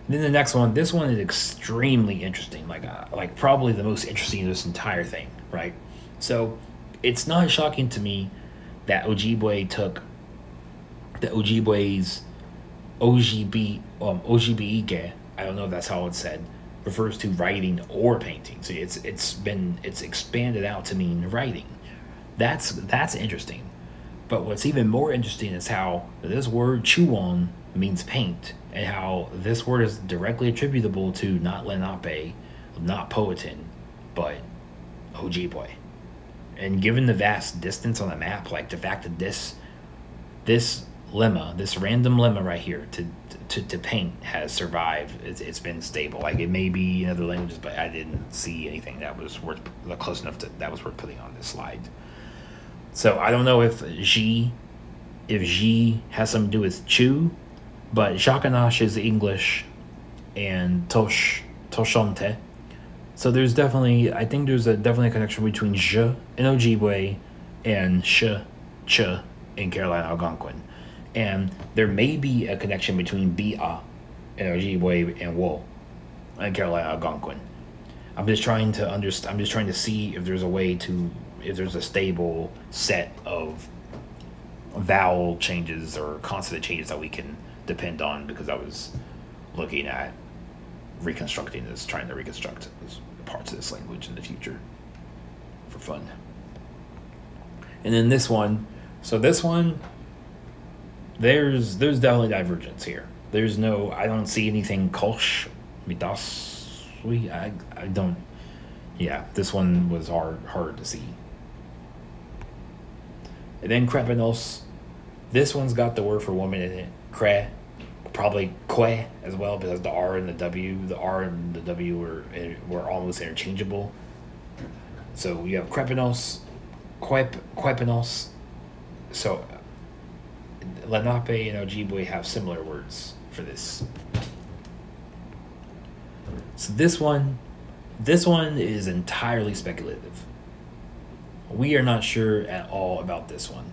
And then the next one, this one is extremely interesting, like probably the most interesting in this entire thing, right? So it's not shocking to me that Ojibwe took the Ojibwe's Ojibwe, I don't know if that's how it's said, refers to writing or painting. So it's expanded out to mean writing. That's interesting. But what's even more interesting is how this word chuon means paint, and how this word is directly attributable to not Lenape, not Powhatan, but Ojibwe. And given the vast distance on the map, like the fact that this lemma, this random lemma right here to paint has survived, it's been stable. Like it may be in other languages, but I didn't see anything that was close enough that was worth putting on this slide. So I don't know if G has something to do with chew, but Jacanash is English and Toshonte. So there's definitely, I think there's definitely a connection between Je in Ojibwe and Ch in Carolina Algonquin. And there may be a connection between Bia in Ojibwe and Wo in Carolina Algonquin. I'm just trying to see if there's a way to, if there's a stable set of vowel changes or consonant changes that we can depend on, because I was looking at reconstructing this, trying to reconstruct parts of this language in the future for fun. And then this one, so this one, there's definitely divergence here. There's no, I don't see anything kolsh, mitas, I don't, yeah, this one was hard to see. And then krepenos, this one's got the word for woman in it, Cree, probably que as well, because the R and the W were almost interchangeable. So you have krepenos, quepenos. So Lenape and Ojibwe have similar words for this. So this one is entirely speculative. We are not sure at all about this one.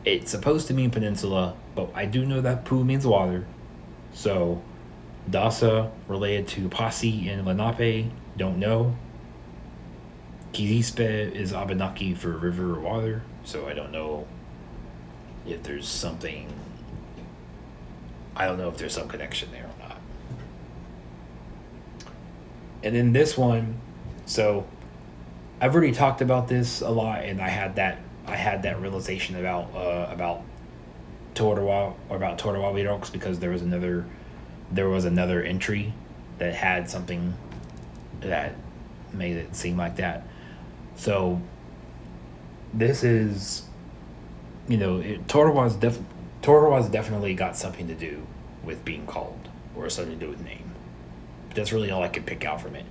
It's supposed to mean peninsula, but I do know that pu means water. So Dasa related to Posse and Lenape, don't know. Kizispe is Abenaki for river or water, so I don't know if there's something, I don't know if there's some connection there or not. And then this one, so I've already talked about this a lot, and I had that realization about Torawa, or about Torawa Wiroks, because there was another entry that had something that made it seem like that. So this is, Torawa's definitely got something to do with being called, or something to do with name. But that's really all I could pick out from it.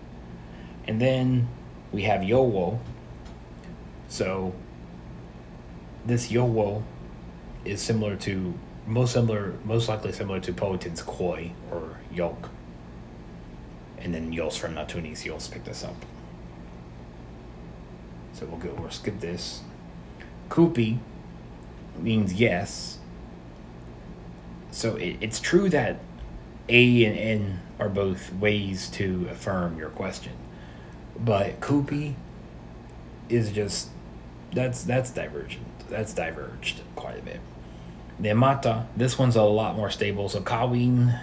And then we have Yowo. So this Yowo is most likely similar to Powhatan's Koi or Yolk. And then Yos from Natunis, Yos picked this up. So we'll skip this. Kupi means yes. So it's true that A and N are both ways to affirm your question. But Kupi is just, that's divergent. That's diverged quite a bit. The Mata, this one's a lot more stable. So Kawin,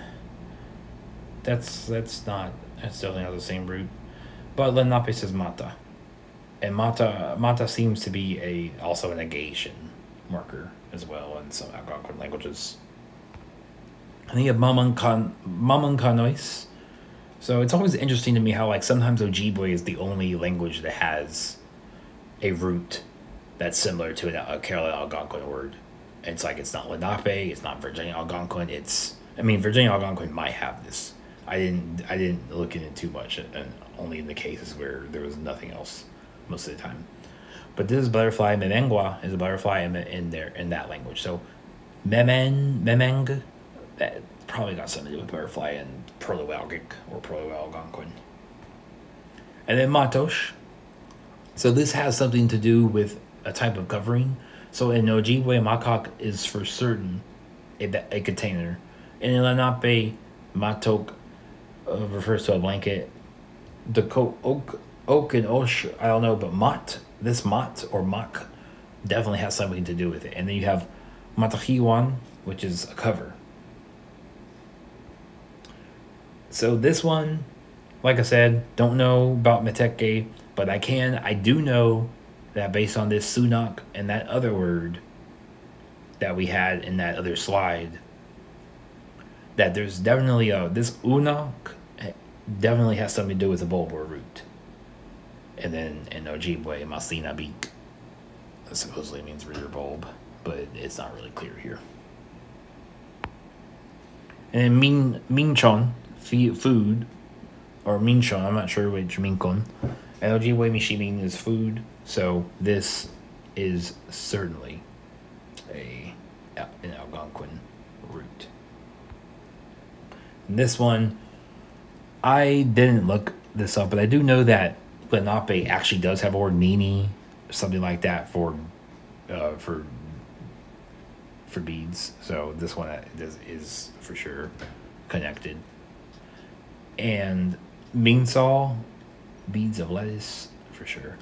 that's definitely not the same root. But Lenape says Mata. And Mata seems to be also a negation marker as well in some Algonquin languages. I think you have Mamankanois. So it's always interesting to me how sometimes Ojibwe is the only language that has a root that's similar to a Carolina Algonquian word. And it's not Lenape, it's not Virginia Algonquin. Virginia Algonquin might have this. I didn't look into it too much, and only in the cases where there was nothing else most of the time. But this is butterfly. Memengwa is a butterfly in that language. So memeng, that probably got something to do with butterfly in Proto-Algic or Proto-Algonquin. And then Matosh. So this has something to do with a type of covering. So in Ojibwe, Makak is for certain a container. And in Lenape, Matok refers to a blanket. The oak and osh, I don't know, but this mat or mak definitely has something to do with it. And then you have Matahiwan, which is a cover. So this one, like I said, don't know about Meteke, but I do know that based on this sunak and that other word that we had in that other slide, that there's definitely this unak definitely has something to do with the bulb or root. And then in Ojibwe, Masina Beak supposedly means rear bulb, but it's not really clear here. And then Minchon, food, or Minchon, I'm not sure which Minkon. And Ojibwe Mishimin is food, so this is certainly an Algonquin root. And this one, I didn't look this up, but I do know that Lenape actually does have a word nini, something like that for beads. So this one is for sure connected. And Minsal, beads of lettuce for sure.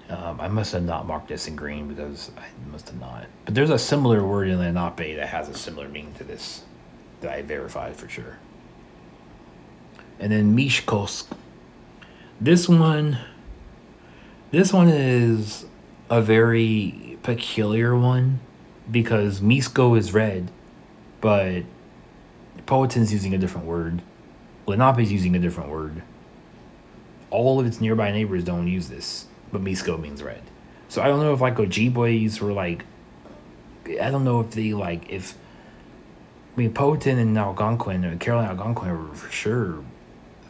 I must have not marked this in green because I must have not. But there's a similar word in Lenape that has a similar meaning to this that I verified for sure. And then Mishkosk. This one is a very peculiar one because Misko is red, but Powhatan's using a different word. Lenape's using a different word. All of its nearby neighbors don't use this, but Misko means red. So I don't know if like Ojibwe's were like, I don't know if they like, if, I mean, Powhatan and Algonquin, or Carolina Algonquian were for sure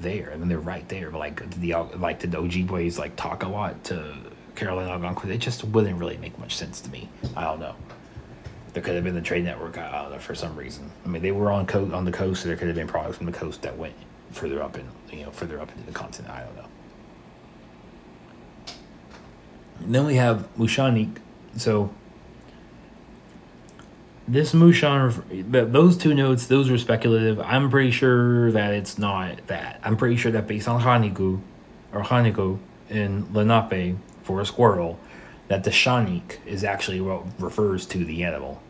there. I mean, they're right there, but like, did the Ojibwe's like talk a lot to Carolina Algonquin? It just wouldn't really make much sense to me. I don't know. There could have been the trade network, I don't know, for some reason. I mean, they were on the coast, so there could have been products from the coast that went further up further up into the continent. I don't know. And then we have Mushanik. So this Mushan, those two notes, those are speculative. I'm pretty sure that it's not that. I'm pretty sure that based on Haniku or Haniko in Lenape for a squirrel, that the shanik is actually what refers to the animal.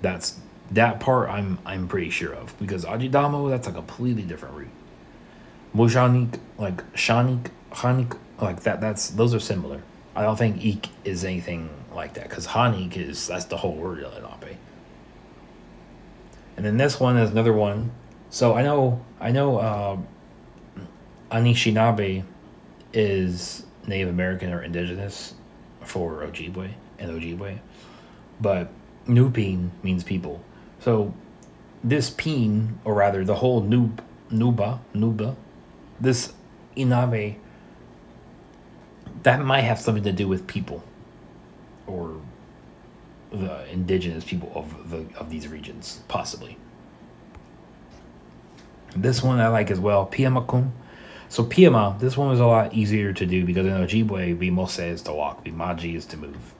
That part I'm pretty sure of, because Ajidamo, that's a completely different root. Mushanik, like shanik, hanik, like those are similar. I don't think ik is anything like that, because hanik that's the whole word of Lenape. And then this one is another one. So I know Anishinaabe is Native American or indigenous for Ojibwe and Ojibwe, but Nupin means people. So this peen, or rather the whole Nuba, this Inabe, that might have something to do with people or the indigenous people of these regions, possibly. This one I like as well, Piamakum. So Piama, this one was a lot easier to do because in Ojibwe, Bimose is to walk, Bimaji is to move.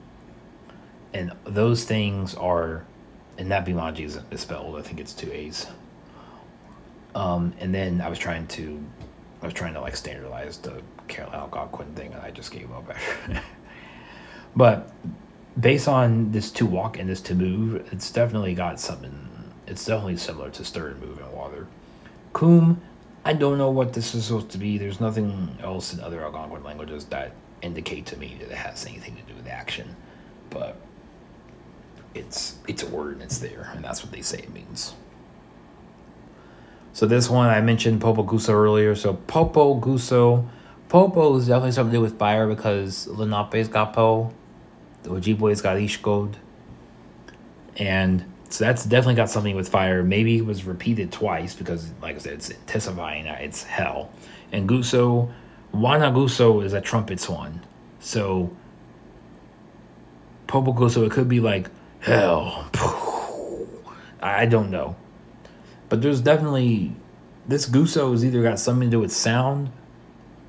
And those things are, and that Bimaji is spelled, I think it's 2 A's. And then I was trying to like standardize the Carolina Algonquin thing, and I just gave up after. But based on this to walk and this to move, it's definitely got something. It's definitely similar to stir and move in water. Kum, I don't know what this is supposed to be. There's nothing else in other Algonquin languages that indicate to me that it has anything to do with action, but it's a word and it's there, and that's what they say it means. So this one, I mentioned Popo Guso earlier. So Popo Guso. Popo is definitely something to do with fire because Lenape's got Po. The Ojibwe's got Ishkod. And so that's definitely got something with fire. Maybe it was repeated twice because, like I said, it's intensifying that it's hell. And Guso, Wana Guso is a trumpet swan. So Popo Guso, it could be like hell. I don't know. But there's definitely, this Guso has either got something to do with sound,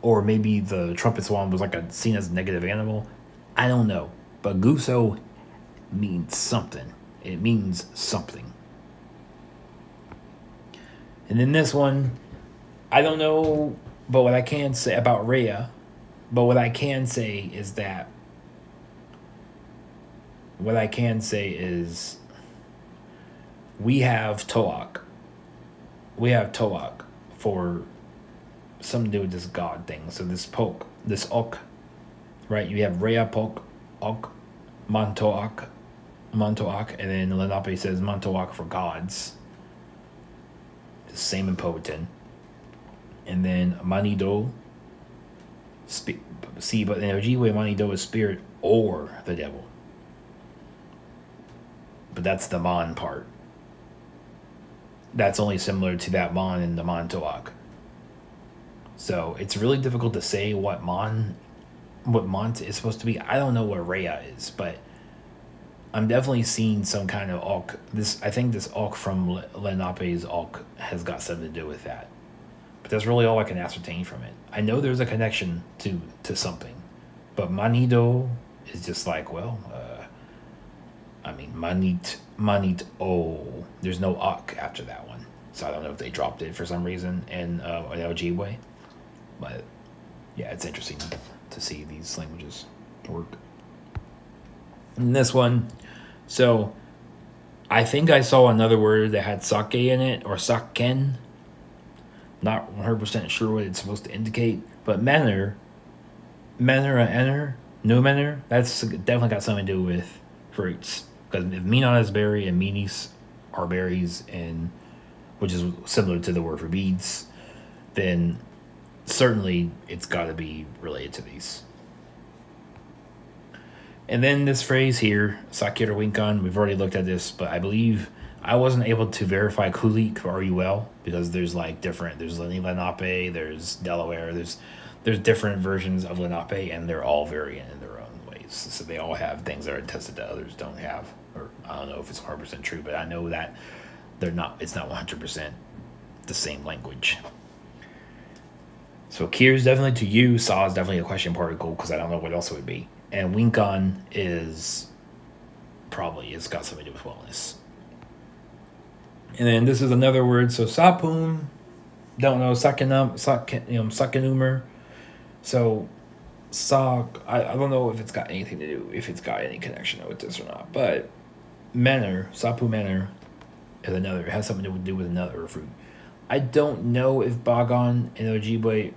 or maybe the trumpet swan was like seen as a negative animal. I don't know. But Guso means something. It means something. And then this one, I don't know, but what I can say about Rhea, but what I can say is that, we have Toak. We have Toak for something to do with this god thing. So this Ok, right? You have Rhea Pok, Ok, Montoak, and then Lenape says Montoak for gods. The same in Powhatan. And then Manido, but in Ojibwe, Manido is spirit or the devil. But that's the Mon part. That's only similar to that Mon in the Montoak. So it's really difficult to say what Mon is supposed to be. I don't know what Rhea is, but I'm definitely seeing some kind of Ok. I think this Ok from Lenape's Ok has got something to do with that. But that's really all I can ascertain from it. I know there's a connection to something. But Manido is just like, well, Manit O. There's no Ok after that one. So I don't know if they dropped it for some reason in Ojibwe. But yeah, it's interesting to see these languages work. And this one, so I think I saw another word that had sake in it, or saken. Not 100% sure what it's supposed to indicate, but manner or enter, no manner, that's definitely got something to do with fruits. Because if minon is berry and minis are berries, and which is similar to the word for beads, then certainly it's got to be related to these. And then this phrase here, sakir winkan, we've already looked at this, but I believe I wasn't able to verify kulik or RUL because there's like different, there's Lenape, there's Delaware, there's different versions of Lenape, and they're all variant in their own ways. So they all have things that are attested that others don't have, or I don't know if it's 100% true, but I know that it's not 100% the same language. So Kier is definitely to you, Sa is definitely a question particle because I don't know what else it would be. And Winkan is probably, it's got something to do with wellness. And then this is another word, so Sapum, don't know, Sakenumer. So I don't know if it's got anything to do, if it's got any connection with this or not. But manner, Sapu manner is another, it has something to do with another fruit. I don't know if Bagan and Ojibwe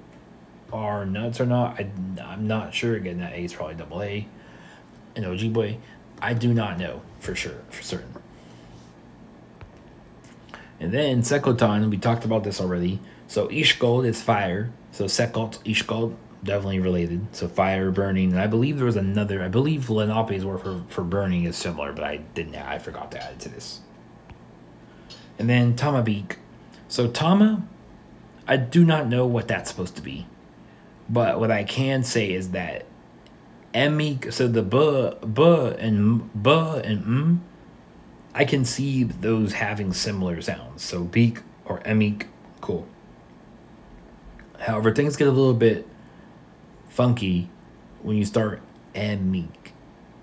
are nuts or not. I'm not sure. Again, that A is probably double A. And Ojibwe, I do not know for sure, for certain. And then Sekotan, we talked about this already. So Ishgold is fire. So Sekot, Ishgold, definitely related. So fire, burning. And I believe there was another, I believe Lenape's word for burning is similar, but I forgot to add it to this. And then Tamabik. So Tama, I do not know what that's supposed to be. But what I can say is that emik, so the b and I can see those having similar sounds. So beak or emik, cool. However, things get a little bit funky when you start emik,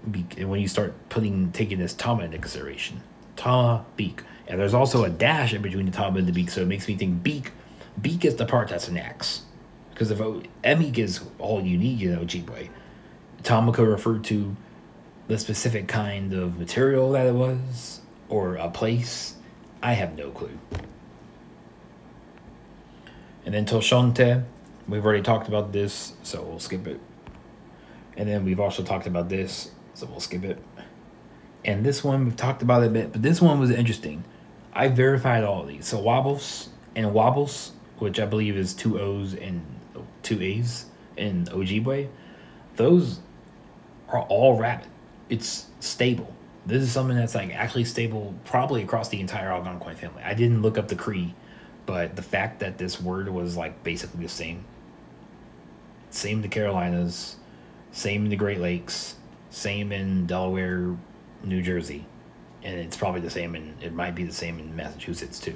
beak, and when you start taking this tama into consideration. Tama, beak. And there's also a dash in between the tama and the beak, so it makes me think beak. Beak is the part that's an X. Because if emik is all you need, Ojibwe. Tama could refer to the specific kind of material that it was, or a place. I have no clue. And then Toshonte, we've already talked about this, so we'll skip it. And then we've also talked about this, so we'll skip it. And this one, we've talked about it a bit, but this one was interesting. I verified all of these. So wobbles and wobbles, which I believe is 2 O's and 2 A's in Ojibwe, those are all rapid. It's stable. This is something that's like actually stable probably across the entire Algonquin family. I didn't look up the Cree, but the fact that this word was like basically the same in the Carolinas, same in the Great Lakes, same in Delaware, New Jersey, and it's probably the same it might be the same in Massachusetts too.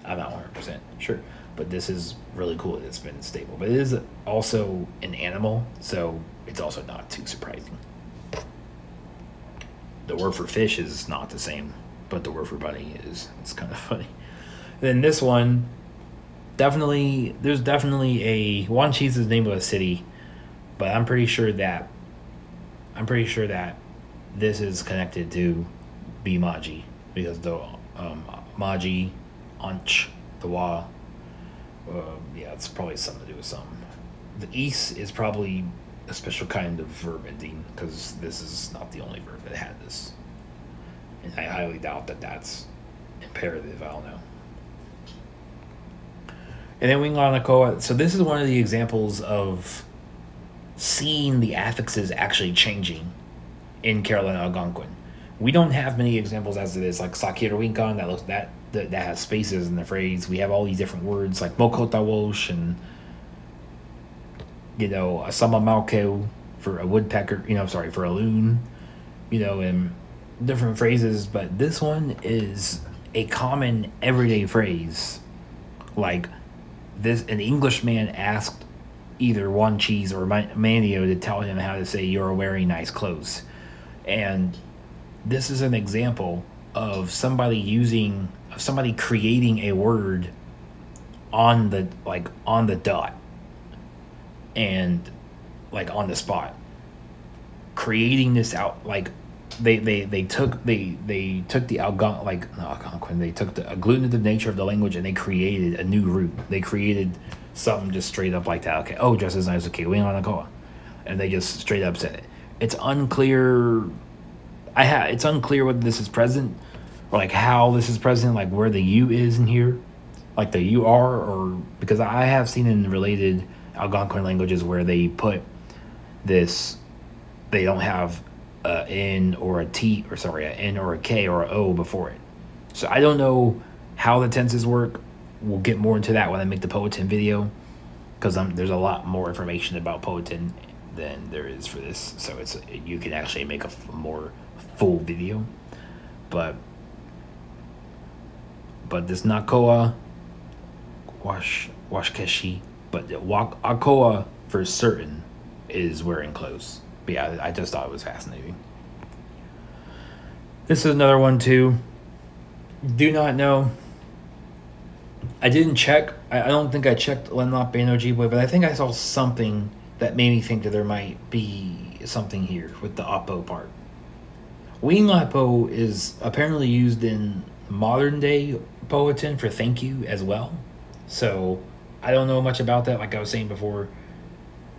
I'm not 100% sure, but this is really cool that it's been stable. But it is also an animal, so it's also not too surprising. The word for fish is not the same, but the word for bunny is. It's kind of funny. Then this one, there's definitely a Wanchese is the name of a city, but I'm pretty sure that this is connected to Bimaji because the Maji, Anch, the Wa, yeah, it's probably something to do with something. The East is probably a special kind of verb ending because this is not the only verb that had this. And I highly doubt that that's imperative. I don't know. And then Winganakoa. So this is one of the examples of seeing the affixes actually changing in Carolina Algonquin. We don't have many examples as it is, like Sakir Winkan that has spaces in the phrase. We have all these different words like Mokotawosh and a Samamalko for a woodpecker, for a loon, and different phrases. But this one is a common everyday phrase. Like an Englishman asked either Wanchese or Manio to tell him how to say you're wearing nice clothes. And this is an example of somebody creating a word on the dot. And like on the spot, creating this out. Like they took the Algonquin, they took the agglutinative nature of the language and they created a new root. They created something just straight up like that. Okay, oh, just as nice. Okay, we on the call, and they just straight up said it. It's unclear. It's unclear whether this is present or like how this is present, like where the U is in here, like the UR, or because I have seen in related Algonquin languages where they put this, they don't have a N or a T, or sorry, an N or a K or a O before it. So I don't know how the tenses work. We'll get more into that when I make the Powhatan video, because there's a lot more information about Powhatan than there is for this. So you can actually make a more full video. But this Nakoa Washkeshi, but Akoa for certain is wearing clothes. But yeah, I just thought it was fascinating. This is another one too. Do not know. I didn't check. I don't think I checked Lenape and Ojibwe, but I think I saw something that made me think that there might be something here with the Apo part. Winglapo is apparently used in modern day Powhatan for thank you as well. So I don't know much about that. Like I was saying before,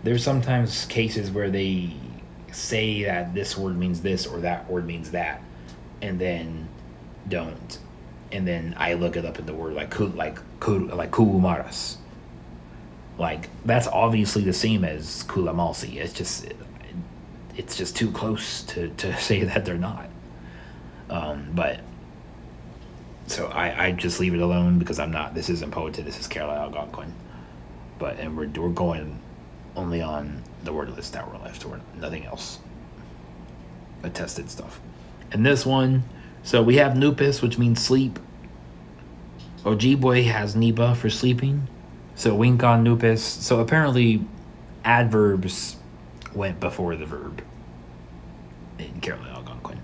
there's sometimes cases where they say that this word means this or that word means that, and then don't. And then I look it up in the word like kuumaras. Like that's obviously the same as kulamalsi. It's just too close to say that they're not. But so I just leave it alone because I'm not. This isn't Powhatan. This is Carolina Algonquin. And we're going only on the word list that we're left. Or nothing else. Attested stuff. And this one, so we have nupis, which means sleep. Ojibwe has niba for sleeping. So winkan nupis. So apparently adverbs went before the verb in Carolina Algonquin.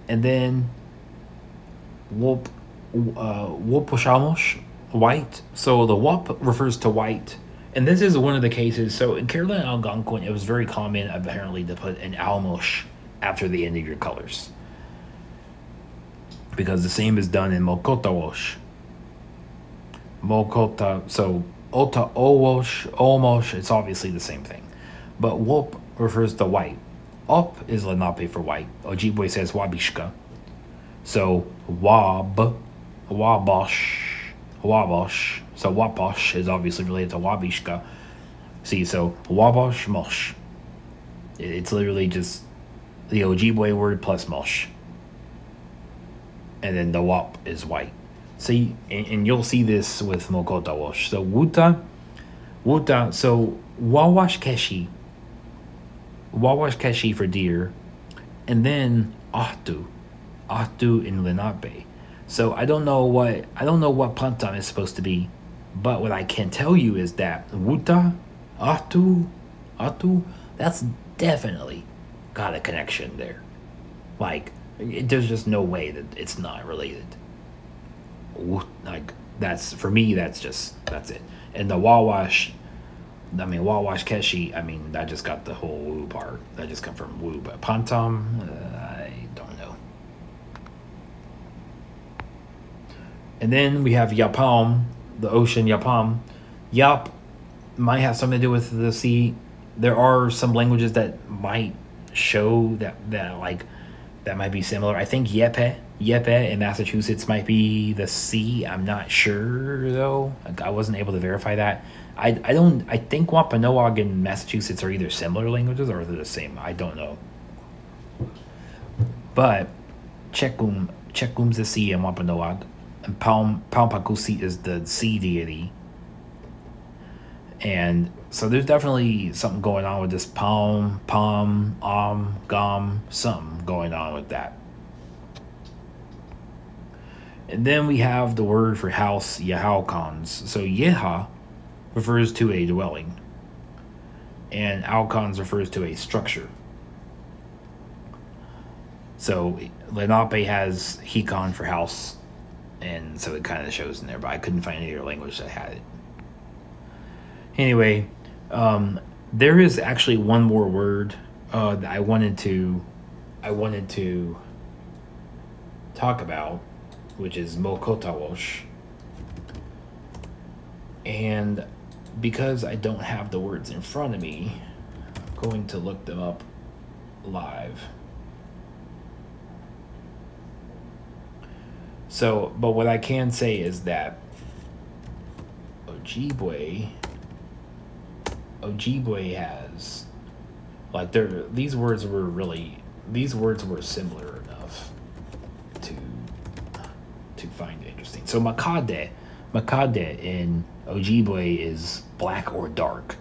And then wopushamosh, white. So the wop refers to white. And this is one of the cases. So in Carolina Algonquin, it was very common apparently to put an almosh after the end of your colors, because the same is done in Mokotawosh. Mokota, so Ota Owosh, Omosh, it's obviously the same thing. But Wop refers to white. Op is Lenape for white. Ojibwe says Wabishka. So Wab, Wabosh, Wabosh. So Waposh is obviously related to Wabishka. See, so Wabosh, Mosh. It's literally just the Ojibwe word plus Mosh. And then the Wap is white. See, and you'll see this with Mokotawosh. So Wuta, so Wawashkeshi for deer, and then Ahtu in Lenape. So I don't know what Pantam is supposed to be, but what I can tell you is that Wuta, Ahtu, that's definitely got a connection there. Like, there's just no way that it's not related. Like, that's, for me, that's it. And the Wawash Keshi, I just got the whole woo part. That just come from woo. But Pantam, I don't know. And then we have Yapam, the ocean Yapam. Yap might have something to do with the sea. There are some languages that might show that might be similar. I think Yepe in Massachusetts might be the sea. I'm not sure though. I wasn't able to verify that. I think Wampanoag and Massachusetts are either similar languages or they're the same. I don't know. But Chekum's the sea in Wampanoag, and Palmpakusi is the sea deity. And so there's definitely something going on with this Gam, something going on with that. And then we have the word for house, Yahaukons. So Yeha refers to a dwelling, and Alcons refers to a structure. So Lenape has Hikon for house, and so it kind of shows in there, but I couldn't find any other language that had it. Anyway, There is actually one more word that I wanted to talk about, which is mokotawosh. And because I don't have the words in front of me, I'm going to look them up live. So, but what I can say is that Ojibwe has, like, these words were similar enough to find it interesting. So makade in Ojibwe is black or dark,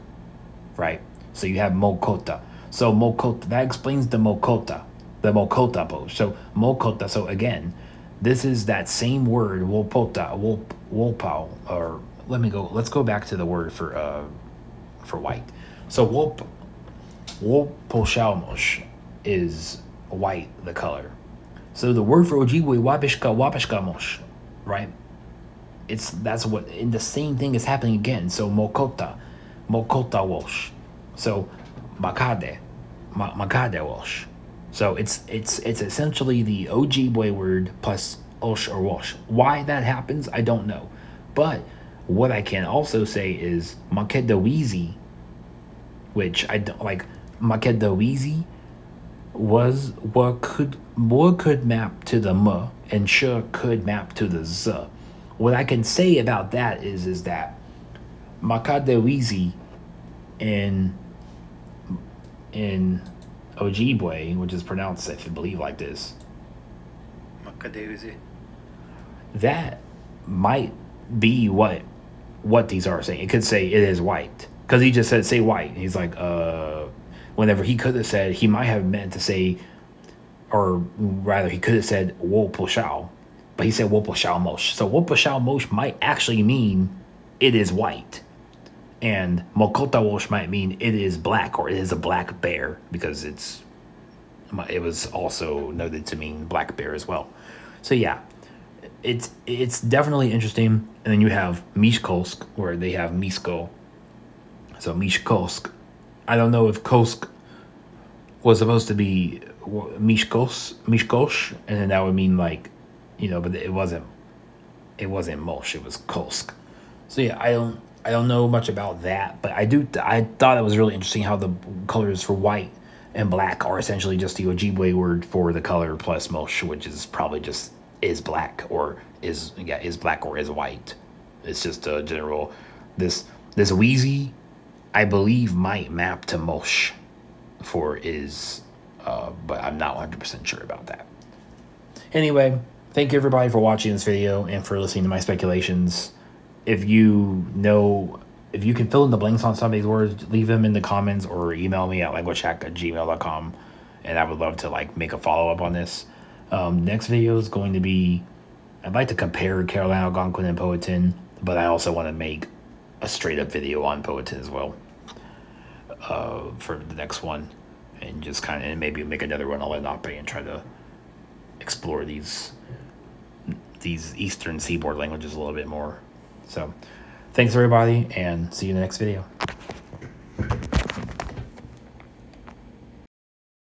right? So you have mokota. So mokota, that explains the mokota bosh. So mokota, so again, this is that same word, wopota, wopau, or let's go back to the word for white. So woposhalmosh is white, the color. So the word for Ojibwe, wapishka mosh, right? That's what, and the same thing is happening again. So mokota wosh. So makade wosh. So it's essentially the Ojibwe word plus osh or wash. Why that happens, I don't know. But what I can also say is makedawizi, which I don't like. Makedawizi was what could map to the m, and sh could map to the z. What I can say about that is that Makadewizi in Ojibwe, which is pronounced, I believe, like this. Makadewizi. That might be what these are saying. It could say it is white, because he just said say white. He's like, whenever he could have said, he might have meant to say, or rather, he could have said woposhao. But he said woposhao mosh. So woposhao mosh might actually mean it is white. And mokotawosh might mean it is black, or it is a black bear, because it was also noted to mean black bear as well. So yeah, it's definitely interesting. And then you have Mishkolsk, where they have Misko. So Mishkolsk. I don't know if Kosk was supposed to be Mishkosh, and then that would mean, like, but it wasn't Mosh, it was Kolsk. So yeah, I don't know much about that, but I thought it was really interesting how the colors for white and black are essentially just the Ojibwe word for the color plus Mosh, which is probably just is black or is black or is white. It's just a general, this Wheezy, I believe, might map to Mosh for is, but I'm not 100% sure about that. Anyway, thank you everybody for watching this video and for listening to my speculations. If you can fill in the blanks on some of these words, leave them in the comments or email me at languagehack@gmail.com, and I would love to make a follow-up on this. Next video is going to be, I'd like to compare Carolina Algonquin and Powhatan, but I also want to make a straight-up video on Powhatan as well for the next one, and just and maybe make another one on Lenape and try to explore these Eastern Seaboard languages a little bit more. So, thanks everybody, and see you in the next video.